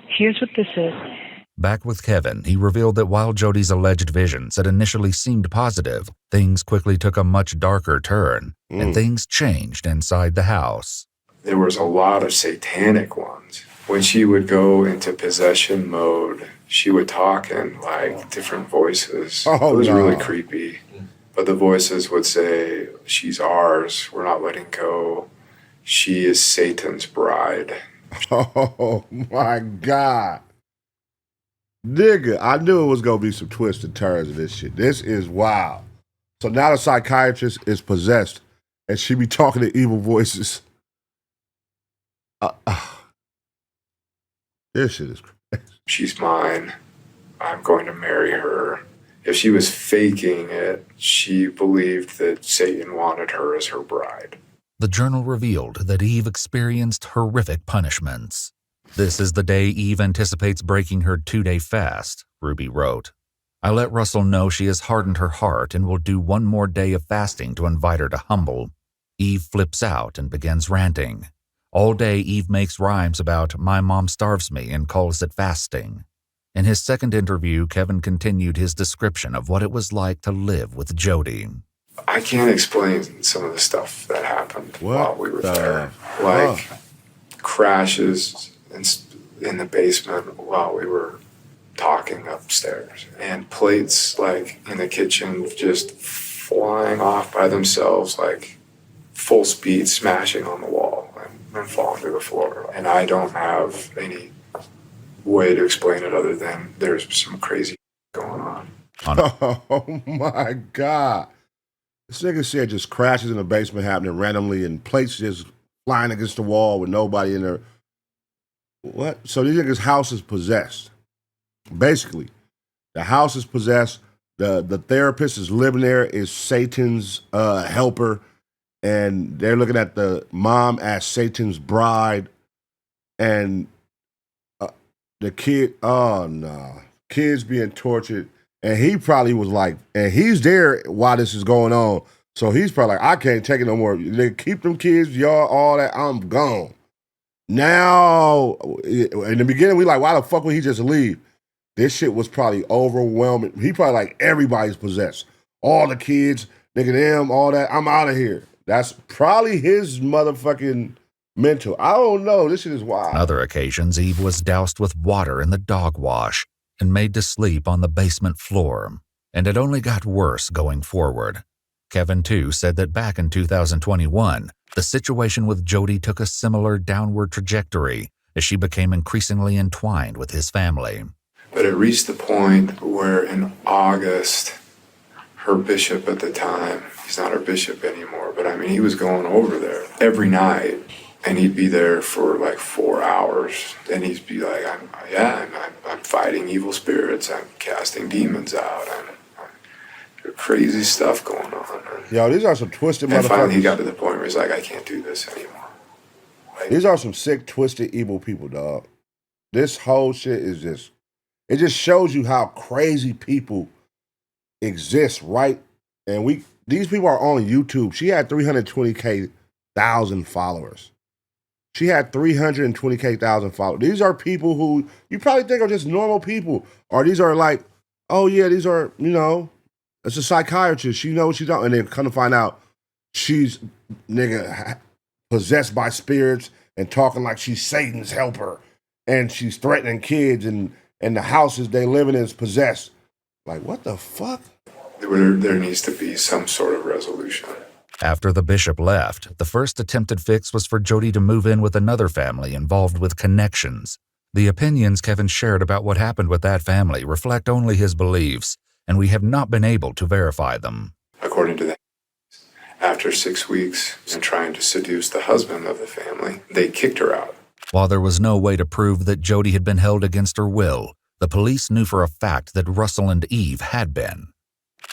Here's what this is. Back with Kevin, he revealed that while Jody's alleged visions had initially seemed positive, things quickly took a much darker turn, and things changed inside the house. There was a lot of satanic ones. When she would go into possession mode, she would talk in different voices. It was really creepy. But the voices would say, she's ours, we're not letting go. She is Satan's bride. Oh my God. Nigga, I knew it was gonna be some twists and turns of this shit. This is wild. So now the psychiatrist is possessed and she be talking to evil voices. This shit is crazy. She's mine. I'm going to marry her. If she was faking it, she believed that Satan wanted her as her bride. The journal revealed that Eve experienced horrific punishments. This is the day Eve anticipates breaking her 2-day fast, Ruby wrote. I let Russell know she has hardened her heart and will do one more day of fasting to invite her to humble. Eve flips out and begins ranting. All day Eve makes rhymes about my mom starves me and calls it fasting. In his second interview, Kevin continued his description of what it was like to live with Jody. I can't explain some of the stuff that happened while we were there. Like crashes in the basement while we were talking upstairs. And plates like in the kitchen just flying off by themselves, like full speed, smashing on the wall and falling to the floor. And I don't have any way to explain it other than there's some crazy going on. Oh my God. This nigga said just crashes in the basement happening randomly and plates just flying against the wall with nobody in there. What? So these niggas' house is possessed. Basically, the house is possessed. The therapist is living there, is Satan's helper, and they're looking at the mom as Satan's bride, and the kid, oh no, kids being tortured, and he probably was like, and he's there while this is going on, so he's probably like, I can't take it no more. They keep them kids, y'all, all that, I'm gone. Now, in the beginning, we like, why the fuck would he just leave? This shit was probably overwhelming. He probably like, everybody's possessed. All the kids, nigga, them, all that, I'm out of here. That's probably his motherfucking mental. I don't know. This shit is wild. On other occasions, Eve was doused with water in the dog wash and made to sleep on the basement floor. And it only got worse going forward. Kevin, too, said that back in 2021, the situation with Jody took a similar downward trajectory as she became increasingly entwined with his family. But it reached the point where in August, her bishop at the time, he's not her bishop anymore, but I mean, he was going over there every night. And he'd be there for like 4 hours. And he'd be like, I'm fighting evil spirits. I'm casting demons out. There's crazy stuff going on. Yo, these are some twisted motherfuckers. And finally he got to the point where he's like, I can't do this anymore. These are some sick, twisted, evil people, dog. This whole shit is just, it just shows you how crazy people exist, right? And these people are on YouTube. She had 320,000 followers. She had 320,000 followers. These are people who you probably think are just normal people. Or these are like, oh yeah, these are, it's a psychiatrist. She knows she's not. And then come to find out she's, nigga, possessed by spirits and talking like she's Satan's helper. And she's threatening kids and the houses they living in is possessed. Like, what the fuck? There needs to be some sort of resolution. After the bishop left, the first attempted fix was for Jody to move in with another family involved with connections. The opinions Kevin shared about what happened with that family reflect only his beliefs, and we have not been able to verify them. According to that, after 6 weeks and trying to seduce the husband of the family, they kicked her out. While there was no way to prove that Jody had been held against her will, the police knew for a fact that Russell and Eve had been.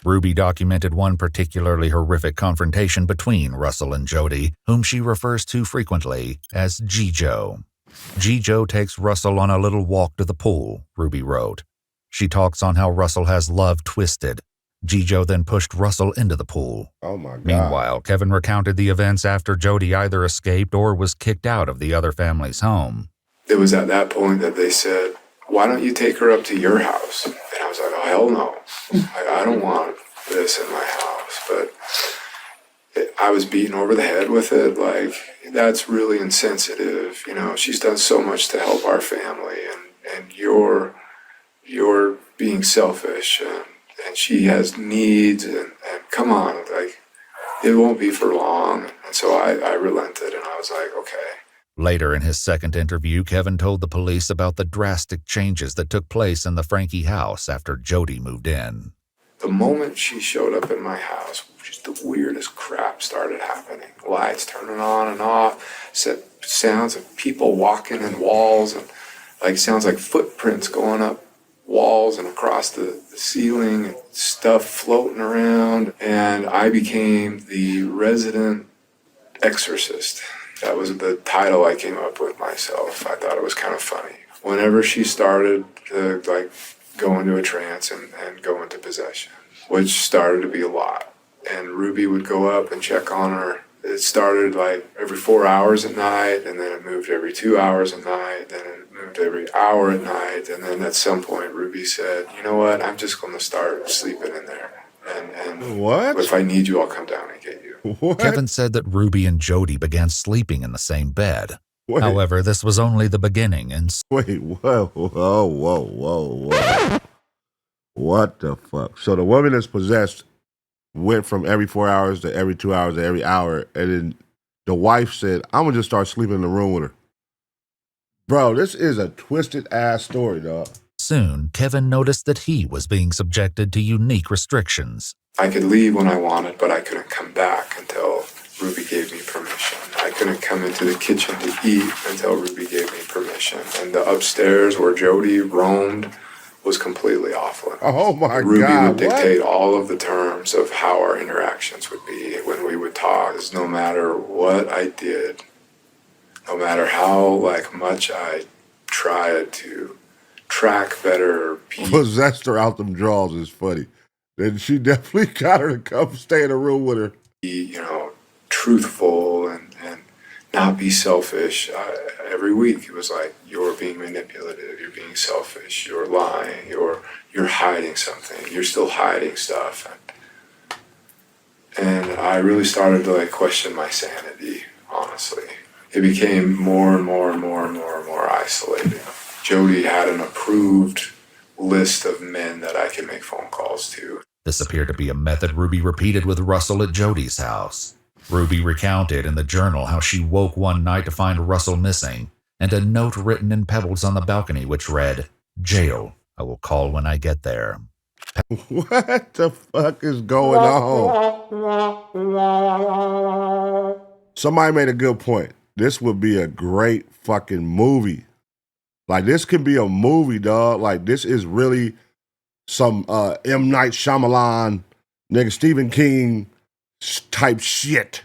Ruby documented one particularly horrific confrontation between Russell and Jody, whom she refers to frequently as G-Joe. G-Joe takes Russell on a little walk to the pool, Ruby wrote. She talks on how Russell has love twisted. G-Joe then pushed Russell into the pool. Oh my God. Meanwhile, Kevin recounted the events after Jody either escaped or was kicked out of the other family's home. It was at that point that they said, why don't you take her up to your house? And I was like, oh, hell no. I don't want this in my house. But I was beaten over the head with it. Like, that's really insensitive. She's done so much to help our family. And you're being selfish. And she has needs. And come on, like, it won't be for long. And so I relented and I was like, okay. Later in his second interview, Kevin told the police about the drastic changes that took place in the Frankie house after Jody moved in. The moment she showed up in my house, just the weirdest crap started happening. Lights turning on and off, sounds of people walking in walls, and sounds like footprints going up walls and across the ceiling, and stuff floating around. And I became the resident exorcist. That was the title I came up with myself. I thought it was kind of funny. Whenever she started to go into a trance and go into possession, which started to be a lot. And Ruby would go up and check on her. It started every 4 hours at night, and then it moved every 2 hours at night, then it moved every hour at night, and then at some point Ruby said, you know what, I'm just going to start sleeping in there. And what? If I need you, I'll come down and get you. What? Kevin said that Ruby and Jody began sleeping in the same bed. Wait. However, this was only the beginning. And wait, whoa. What the fuck? So the woman that's possessed went from every 4 hours to every 2 hours to every hour, and then the wife said, I'm going to just start sleeping in the room with her. Bro, this is a twisted-ass story, dog. Soon, Kevin noticed that he was being subjected to unique restrictions. I could leave when I wanted, but I couldn't come back until Ruby gave me permission. I couldn't come into the kitchen to eat until Ruby gave me permission. And the upstairs where Jody roamed was completely off limits. Oh my Ruby God. would dictate all of the terms of how our interactions would be when we would talk. No matter what I did, no matter how much I tried to track better people. Possessed her out them drawers is funny. Then she definitely got her to come stay in a room with her. Be, truthful and not be selfish. Every week it was you're being manipulative, you're being selfish, you're lying, you're hiding something, you're still hiding stuff. And I really started to question my sanity, honestly. It became more and more isolating. Jody had an approved list of men that I could make phone calls to. This appeared to be a method Ruby repeated with Russell at Jody's house. Ruby recounted in the journal how she woke one night to find Russell missing, and a note written in pebbles on the balcony which read, "Jail, I will call when I get there." What the fuck is going on? Somebody made a good point. This would be a great fucking movie. This could be a movie, dog. This is really some M. Night Shyamalan, nigga, Stephen King type shit.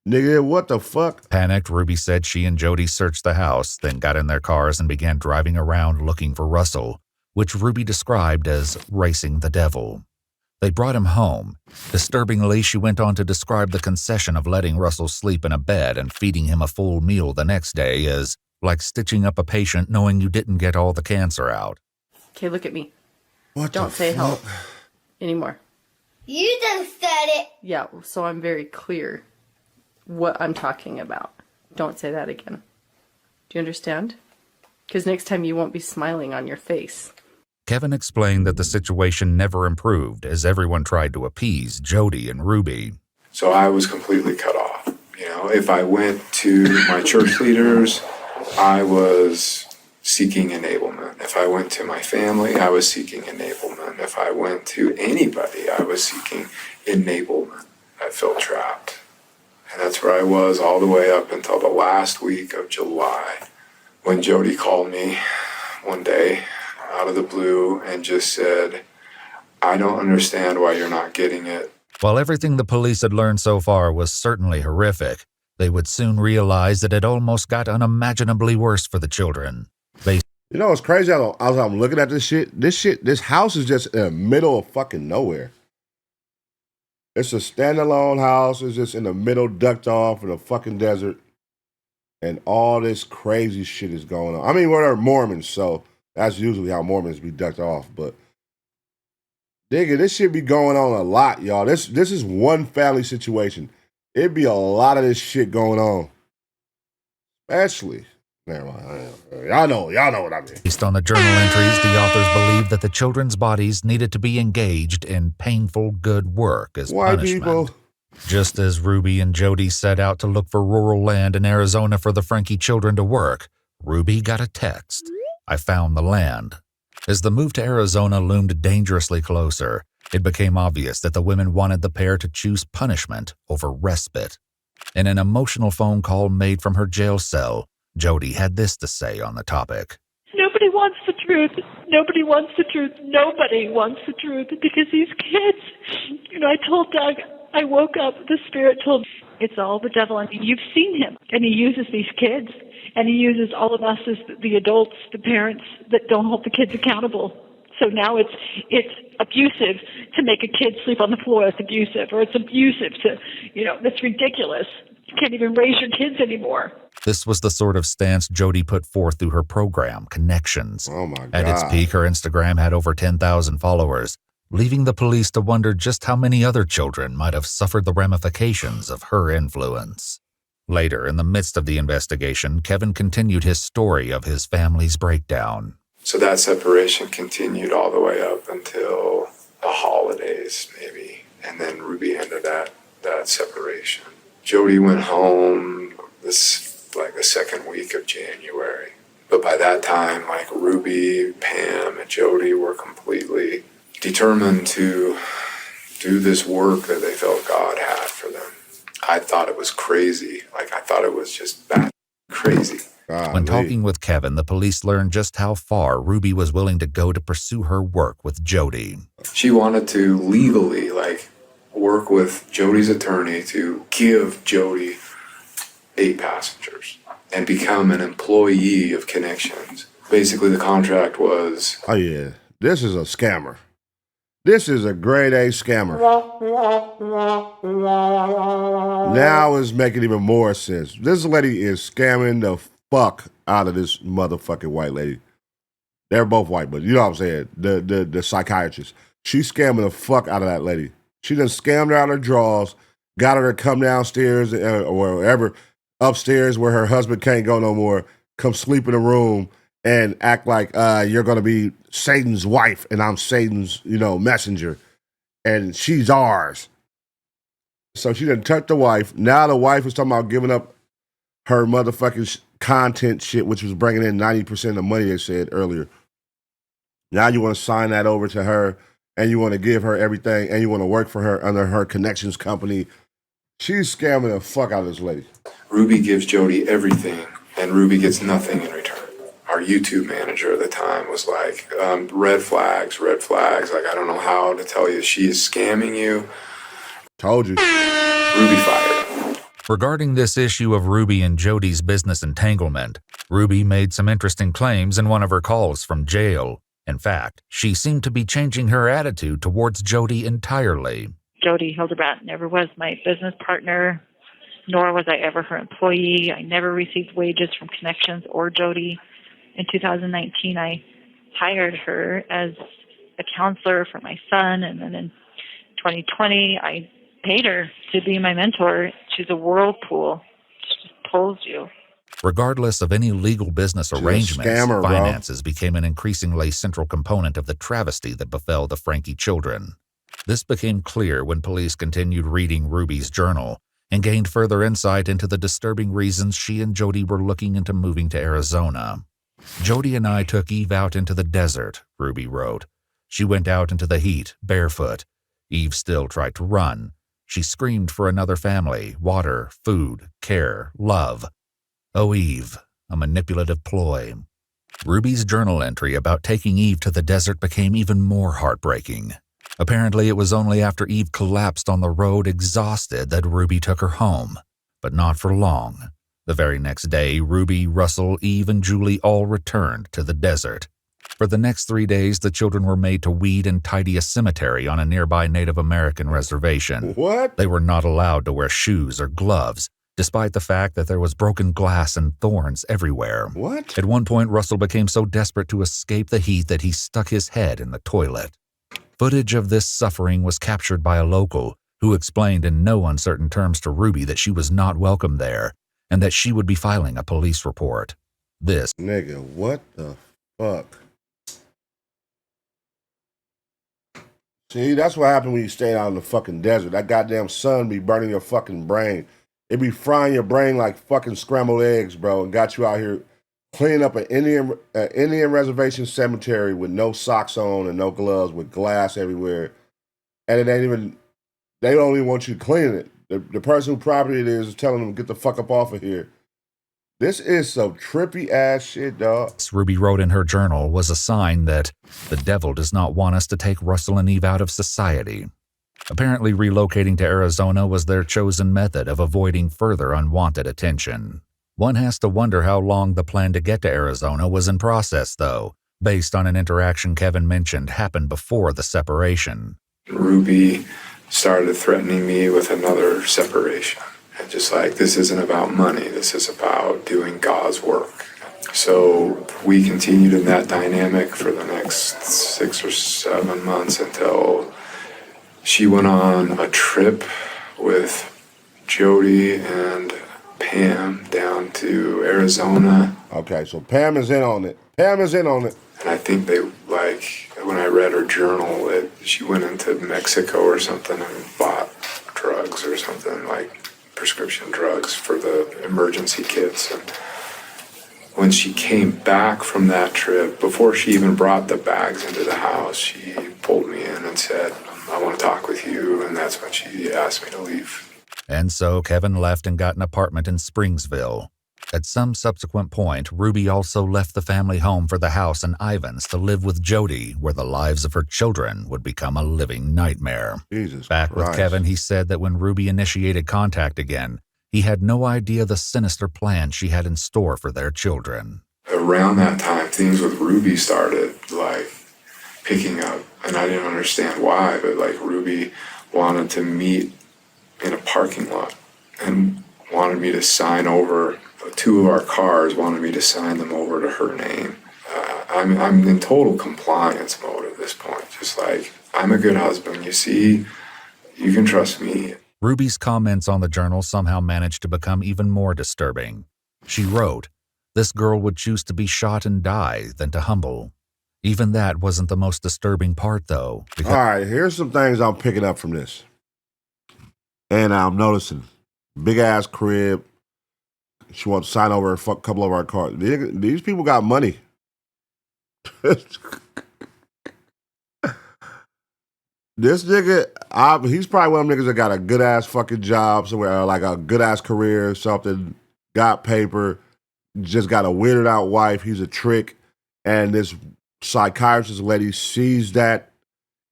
Nigga, what the fuck? Panicked, Ruby said she and Jody searched the house, then got in their cars and began driving around looking for Russell, which Ruby described as racing the devil. They brought him home. Disturbingly, she went on to describe the concession of letting Russell sleep in a bed and feeding him a full meal the next day as like stitching up a patient knowing you didn't get all the cancer out. Okay, look at me. What Don't say help anymore. You just said it. Yeah, so I'm very clear what I'm talking about. Don't say that again. Do you understand? Because next time you won't be smiling on your face. Kevin explained that the situation never improved as everyone tried to appease Jody and Ruby. So I was completely cut off. If I went to my church leaders, I was seeking enablement. If I went to my family, I was seeking enablement. If I went to anybody, I was seeking enablement. I felt trapped. And that's where I was all the way up until the last week of July, when Jody called me one day out of the blue and just said, I don't understand why you're not getting it. While everything the police had learned so far was certainly horrific, they would soon realize that it almost got unimaginably worse for the children. It's crazy. I'm looking at this shit. This house is just in the middle of fucking nowhere. It's a standalone house. It's just in the middle, ducked off in the fucking desert. And all this crazy shit is going on. I mean, we're Mormons, so that's usually how Mormons be ducked off. But, nigga, this shit be going on a lot, y'all. This is one family situation. It'd be a lot of this shit going on. Especially. Never mind. Y'all know what I mean. Based on the journal entries, the authors believed that the children's bodies needed to be engaged in painful good work as White punishment. people. Just as Ruby and Jody set out to look for rural land in Arizona for the Frankie children to work, Ruby got a text. "I found the land." As the move to Arizona loomed dangerously closer, it became obvious that the women wanted the pair to choose punishment over respite. In an emotional phone call made from her jail cell, Jody had this to say on the topic. Nobody wants the truth. Nobody wants the truth. Nobody wants the truth because these kids, I told Doug, I woke up, the spirit told me, it's all the devil. I mean, you've seen him. And he uses these kids, and he uses all of us as the adults, the parents that don't hold the kids accountable. So now it's abusive to make a kid sleep on the floor. It's abusive. Or it's abusive to, that's ridiculous. You can't even raise your kids anymore. This was the sort of stance Jody put forth through her program, Connections. Oh my God. At its peak, her Instagram had over 10,000 followers, leaving the police to wonder just how many other children might have suffered the ramifications of her influence. Later, in the midst of the investigation, Kevin continued his story of his family's breakdown. So that separation continued all the way up until the holidays, maybe. And then Ruby ended that separation. Jody went home the second week of January. But by that time, Ruby, Pam, and Jody were completely determined to do this work that they felt God had for them. I thought it was crazy. I thought it was just that crazy. When talking with Kevin, the police learned just how far Ruby was willing to go to pursue her work with Jody. She wanted to legally, work with Jody's attorney to give Jody 8 passengers and become an employee of Connections. Basically, the contract was... Oh, yeah. This is a scammer. This is a grade A scammer. Now it's making even more sense. This lady is scamming the fuck out of this motherfucking white lady. They're both white, but you know what I'm saying? The psychiatrist. She's scamming the fuck out of that lady. She done scammed her out of her drawers, got her to come downstairs or wherever, upstairs where her husband can't go no more, come sleep in a room and act like you're going to be Satan's wife and I'm Satan's, messenger. And she's ours. So she done touched the wife. Now the wife is talking about giving up her motherfucking content shit, which was bringing in 90% of the money they said earlier. Now you want to sign that over to her and you want to give her everything and you want to work for her under her Connections company. She's scamming the fuck out of this lady. Ruby gives Jody everything and Ruby gets nothing in return. Our YouTube manager at the time was like, red flags. I don't know how to tell you. She is scamming you. Told you. Ruby fired. Regarding this issue of Ruby and Jody's business entanglement, Ruby made some interesting claims in one of her calls from jail. In fact, she seemed to be changing her attitude towards Jody entirely. Jody Hildebrandt never was my business partner, nor was I ever her employee. I never received wages from Connections or Jody. In 2019, I hired her as a counselor for my son, and then in 2020, I paid her to be my mentor. She's a whirlpool. She just pulls you. Regardless of any legal business arrangements, scammer, finances became an increasingly central component of the travesty that befell the Frankie children. This became clear when police continued reading Ruby's journal and gained further insight into the disturbing reasons she and Jody were looking into moving to Arizona. "Jody and I took Eve out into the desert," Ruby wrote. "She went out into the heat, barefoot. Eve still tried to run. She screamed for another family, water, food, care, love. Oh, Eve, a manipulative ploy." Ruby's journal entry about taking Eve to the desert became even more heartbreaking. Apparently, it was only after Eve collapsed on the road exhausted that Ruby took her home. But not for long. The very next day, Ruby, Russell, Eve, and Julie all returned to the desert. For the next 3 days, the children were made to weed and tidy a cemetery on a nearby Native American reservation. What? They were not allowed to wear shoes or gloves, despite the fact that there was broken glass and thorns everywhere. What? At one point, Russell became so desperate to escape the heat that he stuck his head in the toilet. Footage of this suffering was captured by a local who explained in no uncertain terms to Ruby that she was not welcome there and that she would be filing a police report. This... Nigga, what the fuck? See, that's what happened when you stay out in the fucking desert. That goddamn sun be burning your fucking brain. It be frying your brain like fucking scrambled eggs, bro, and got you out here cleaning up an Indian reservation cemetery with no socks on and no gloves, with glass everywhere. And it ain't even, they don't even want you to clean it. The person who property it is telling them, get the fuck up off of here. This is some trippy ass shit, dog. Ruby wrote in her journal was a sign that the devil does not want us to take Russell and Eve out of society. Apparently, relocating to Arizona was their chosen method of avoiding further unwanted attention. One has to wonder how long the plan to get to Arizona was in process, though, based on an interaction Kevin mentioned happened before the separation. Ruby started threatening me with another separation. And just like, this isn't about money, this is about doing God's work. So we continued in that dynamic for the next 6 or 7 months until she went on a trip with Jody and Pam down to Arizona. Okay, so Pam is in on it. Pam is in on it. And I think they, like, when I read her journal, she went into Mexico or something and bought drugs or something, like prescription drugs for the emergency kits. And when she came back from that trip, before she even brought the bags into the house, she pulled me in and said, I want to talk with you. And that's when she asked me to leave. And so Kevin left and got an apartment in Springsville. At some subsequent point, Ruby also left the family home for the house in Ivans to live with Jody, where the lives of her children would become a living nightmare. Jesus Back Christ. with Kevin, he said that when Ruby initiated contact again, he had no idea the sinister plan she had in store for their children. Around that time, things with Ruby started, like, picking up. And I didn't understand why, but, like, Ruby wanted to meet in a parking lot and wanted me to sign over 2 of our cars, wanted me to sign them over to her name. I'm in total compliance mode at this point. Just like, I'm a good husband, you see, you can trust me. Ruby's comments on the journal somehow managed to become even more disturbing. She wrote, "This girl would choose to be shot and die than to humble." Even that wasn't the most disturbing part, though. All right, here's some things I'm picking up from this. And I'm noticing, big-ass crib. She wants to sign over a couple of our cars. These people got money. This nigga, he's probably one of them niggas that got a good-ass fucking job somewhere, like a good-ass career or something, got paper, just got a weirded-out wife. He's a trick. And this psychiatrist lady sees that,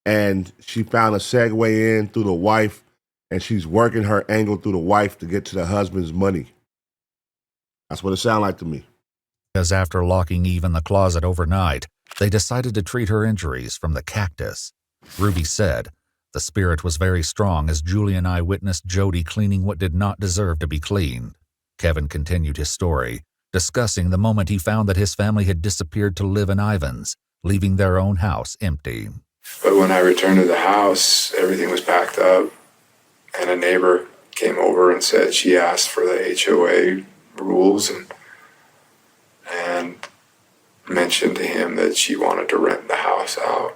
and she found a segue in through the wife, and she's working her angle through the wife to get to the husband's money. That's what it sounded like to me. Because after locking Eve in the closet overnight, they decided to treat her injuries from the cactus. Ruby said, "The spirit was very strong as Julie and I witnessed Jody cleaning what did not deserve to be cleaned." Kevin continued his story, discussing the moment he found that his family had disappeared to live in Ivans, leaving their own house empty. But when I returned to the house, everything was packed up, and a neighbor came over and said she asked for the HOA rules and mentioned to him that she wanted to rent the house out.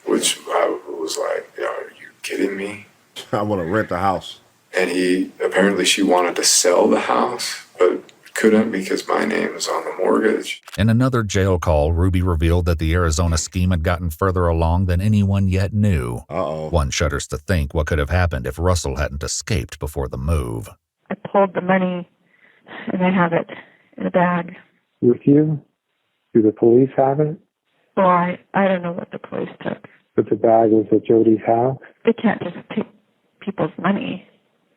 Which I was like, are you kidding me? I want to rent the house. And she wanted to sell the house, but couldn't because my name is on the mortgage. In another jail call, Ruby revealed that the Arizona scheme had gotten further along than anyone yet knew. One shudders to think what could have happened if Russell hadn't escaped before the move. I pulled the money, and I have it in a bag. With you? Do the police have it? Well, I don't know what the police took. But the bag was at Jody's house? They can't just take people's money.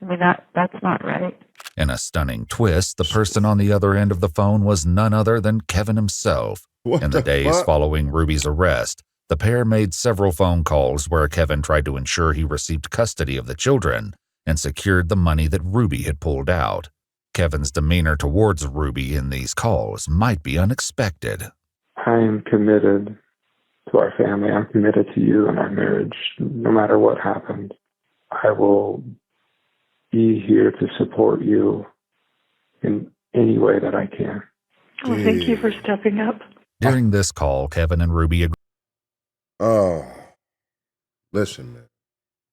I mean, that's not right. In a stunning twist, the person on the other end of the phone was none other than Kevin himself. In the days following Ruby's arrest, the pair made several phone calls where Kevin tried to ensure he received custody of the children and secured the money that Ruby had pulled out. Kevin's demeanor towards Ruby in these calls might be unexpected. I am committed to our family. I'm committed to you and our marriage, no matter what happens. I will be here to support you in any way that I can. Well, thank you for stepping up. During this call, Kevin and Ruby agreed Oh, listen, man.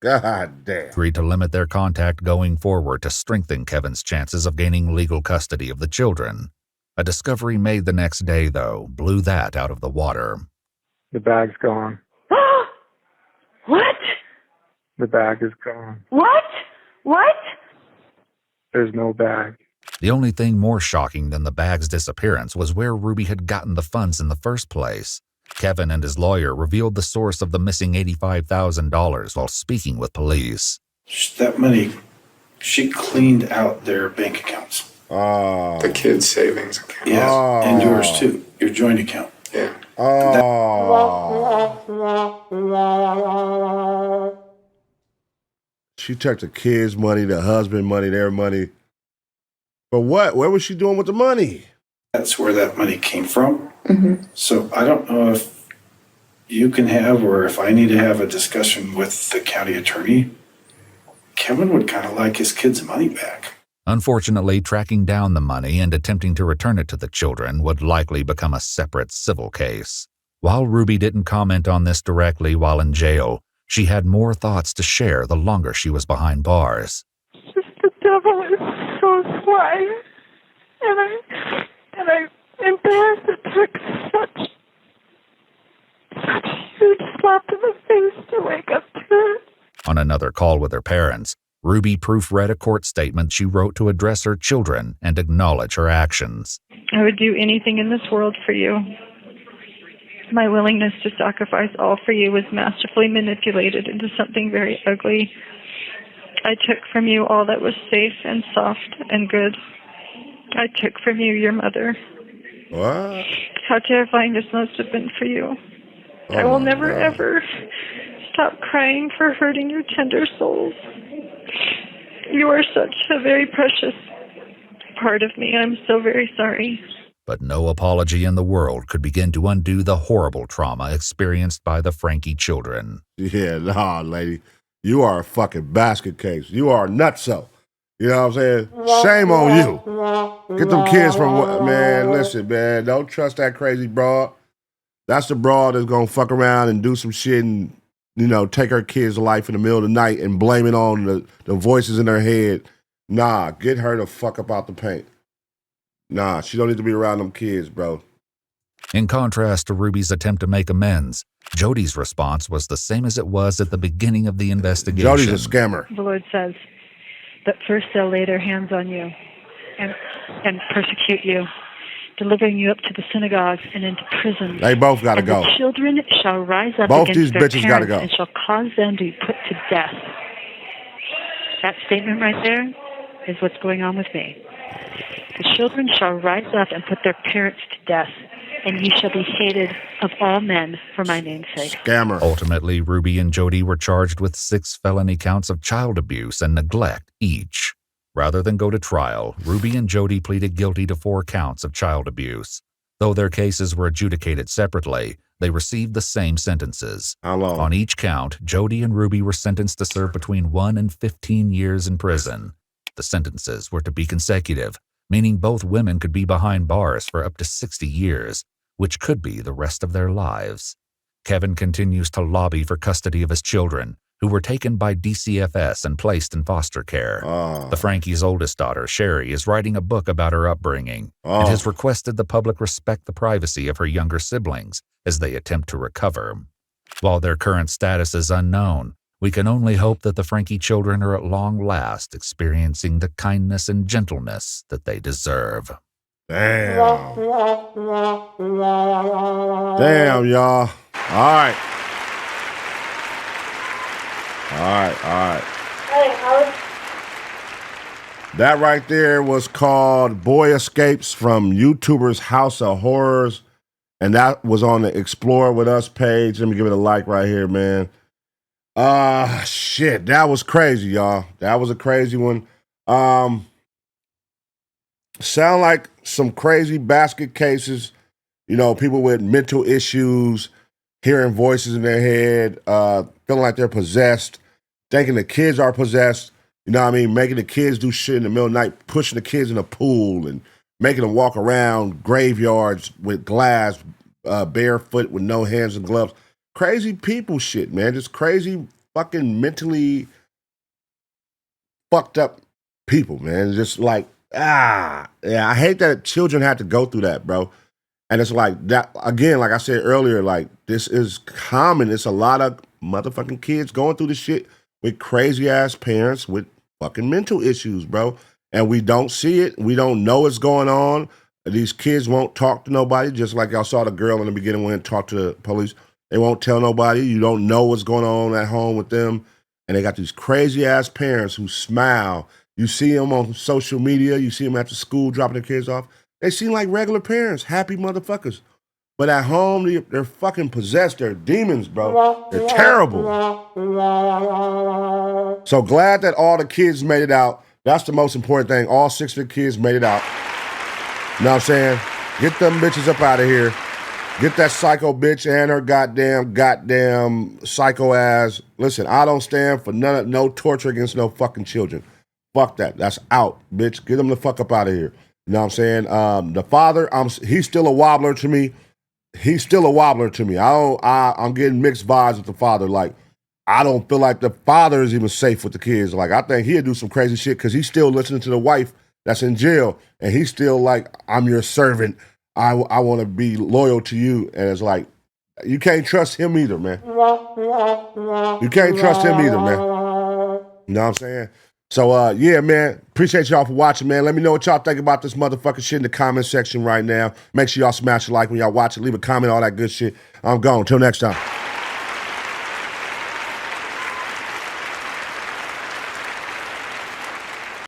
God damn. Agreed to limit their contact going forward to strengthen Kevin's chances of gaining legal custody of the children. A discovery made the next day, though, blew that out of the water. The bag's gone. What? The bag is gone. What? What? There's no bag. The only thing more shocking than the bag's disappearance was where Ruby had gotten the funds in the first place. Kevin and his lawyer revealed the source of the missing $85,000 while speaking with police. That money, she cleaned out their bank accounts. The kids' savings account. Yes, and yours too, your joint account. Yeah. She took the kids' money, the husband money, their money. But what? Where was she doing with the money? That's where that money came from. So I don't know if you can have, or if I need to have a discussion with the county attorney. Kevin would kind of like his kids' money back. Unfortunately, tracking down the money and attempting to return it to the children would likely become a separate civil case. While Ruby didn't comment on this directly while in jail, she had more thoughts to share the longer she was behind bars. The devil is so sly, and I'm embarrassed it took such a huge slap in the face to wake up to it. On another call with her parents, Ruby proofread a court statement she wrote to address her children and acknowledge her actions. I would do anything in this world for you. My willingness to sacrifice all for you was masterfully manipulated into something very ugly. I took from you all that was safe and soft and good. I took from you your mother. What? How terrifying this must have been for you. I will never, ever stop crying for hurting your tender souls. You are such a very precious part of me. I'm so very sorry. But no apology in the world could begin to undo the horrible trauma experienced by the Frankie children. Yeah, nah, lady. You are a fucking basket case. You are a nutso. You know what I'm saying? Shame on you. Get them kids from what, man, listen, man. Don't trust that crazy broad. That's the broad that's gonna fuck around and do some shit and, you know, take her kid's life in the middle of the night and blame it on the voices in her head. Nah, get her the fuck up out the paint. Nah, she don't need to be around them kids, bro. In contrast to Ruby's attempt to make amends, Jody's response was the same as it was at the beginning of the investigation. Jody's a scammer. The Lord says that first they'll lay their hands on you and persecute you, delivering you up to the synagogues and into prison. They both got to and go. The children shall rise up Both against these their bitches gotta parents go. and shall cause them to be put to death. That statement right there is what's going on with me. The children shall rise up and put their parents to death, and ye shall be hated of all men for my name's sake. Scammer. Ultimately, Ruby and Jody were charged with 6 felony counts of child abuse and neglect each. Rather than go to trial, Ruby and Jody pleaded guilty to 4 counts of child abuse. Though their cases were adjudicated separately, they received the same sentences. How long? On each count, Jody and Ruby were sentenced to serve between 1 and 15 years in prison. The sentences were to be consecutive, meaning both women could be behind bars for up to 60 years, which could be the rest of their lives. Kevin continues to lobby for custody of his children, who were taken by DCFS and placed in foster care. The Frankie's oldest daughter, Sherry, is writing a book about her upbringing and has requested the public respect the privacy of her younger siblings as they attempt to recover. While their current status is unknown, we can only hope that the Frankie children are at long last experiencing the kindness and gentleness that they deserve. Damn. Damn, y'all. All right. That right there was called Boy Escapes from YouTuber's House of Horrors. And that was on the Explore With Us page. Let me give it a like right here, man. Shit, that was crazy, y'all. That was a crazy one. Sound like some crazy basket cases. You know, people with mental issues, hearing voices in their head, feeling like they're possessed, thinking the kids are possessed. You know what I mean? Making the kids do shit in the middle of the night, pushing the kids in a pool and making them walk around graveyards with glass, barefoot with no hands and gloves. crazy people shit, man. Just crazy fucking mentally fucked up people, man. Just like, yeah, I hate that children have to go through that, bro. And it's like that, again, like I said earlier, like this is common. It's a lot of motherfucking kids going through this shit with crazy ass parents with fucking mental issues, bro. And we don't see it. We don't know what's going on. These kids won't talk to nobody, just like y'all saw the girl in the beginning went and talked to the police. They won't tell nobody. You don't know what's going on at home with them. And they got these crazy ass parents who smile. You see them on social media. You see them after school dropping their kids off. They seem like regular parents, happy motherfuckers. But at home, they're fucking possessed. They're demons, bro. They're terrible. So glad that all the kids made it out. That's the most important thing. All 6 of the kids made it out. You know what I'm saying? Get them bitches up out of here. Get that psycho bitch and her goddamn psycho ass. Listen, I don't stand for no torture against no fucking children. Fuck that. That's out, bitch. Get them the fuck up out of here. You know what I'm saying? The father, he's still a wobbler to me. He's still a wobbler to me. I'm getting mixed vibes with the father. Like, I don't feel like the father is even safe with the kids. Like, I think he'll do some crazy shit because he's still listening to the wife that's in jail. And he's still like, I'm your servant. I want to be loyal to you. And it's like, you can't trust him either, man. You can't trust him either, man. You know what I'm saying? So, yeah, man, appreciate y'all for watching, man. Let me know what y'all think about this motherfucking shit in the comment section right now. Make sure y'all smash a like when y'all watch it. Leave a comment, all that good shit. I'm gone. Till next time.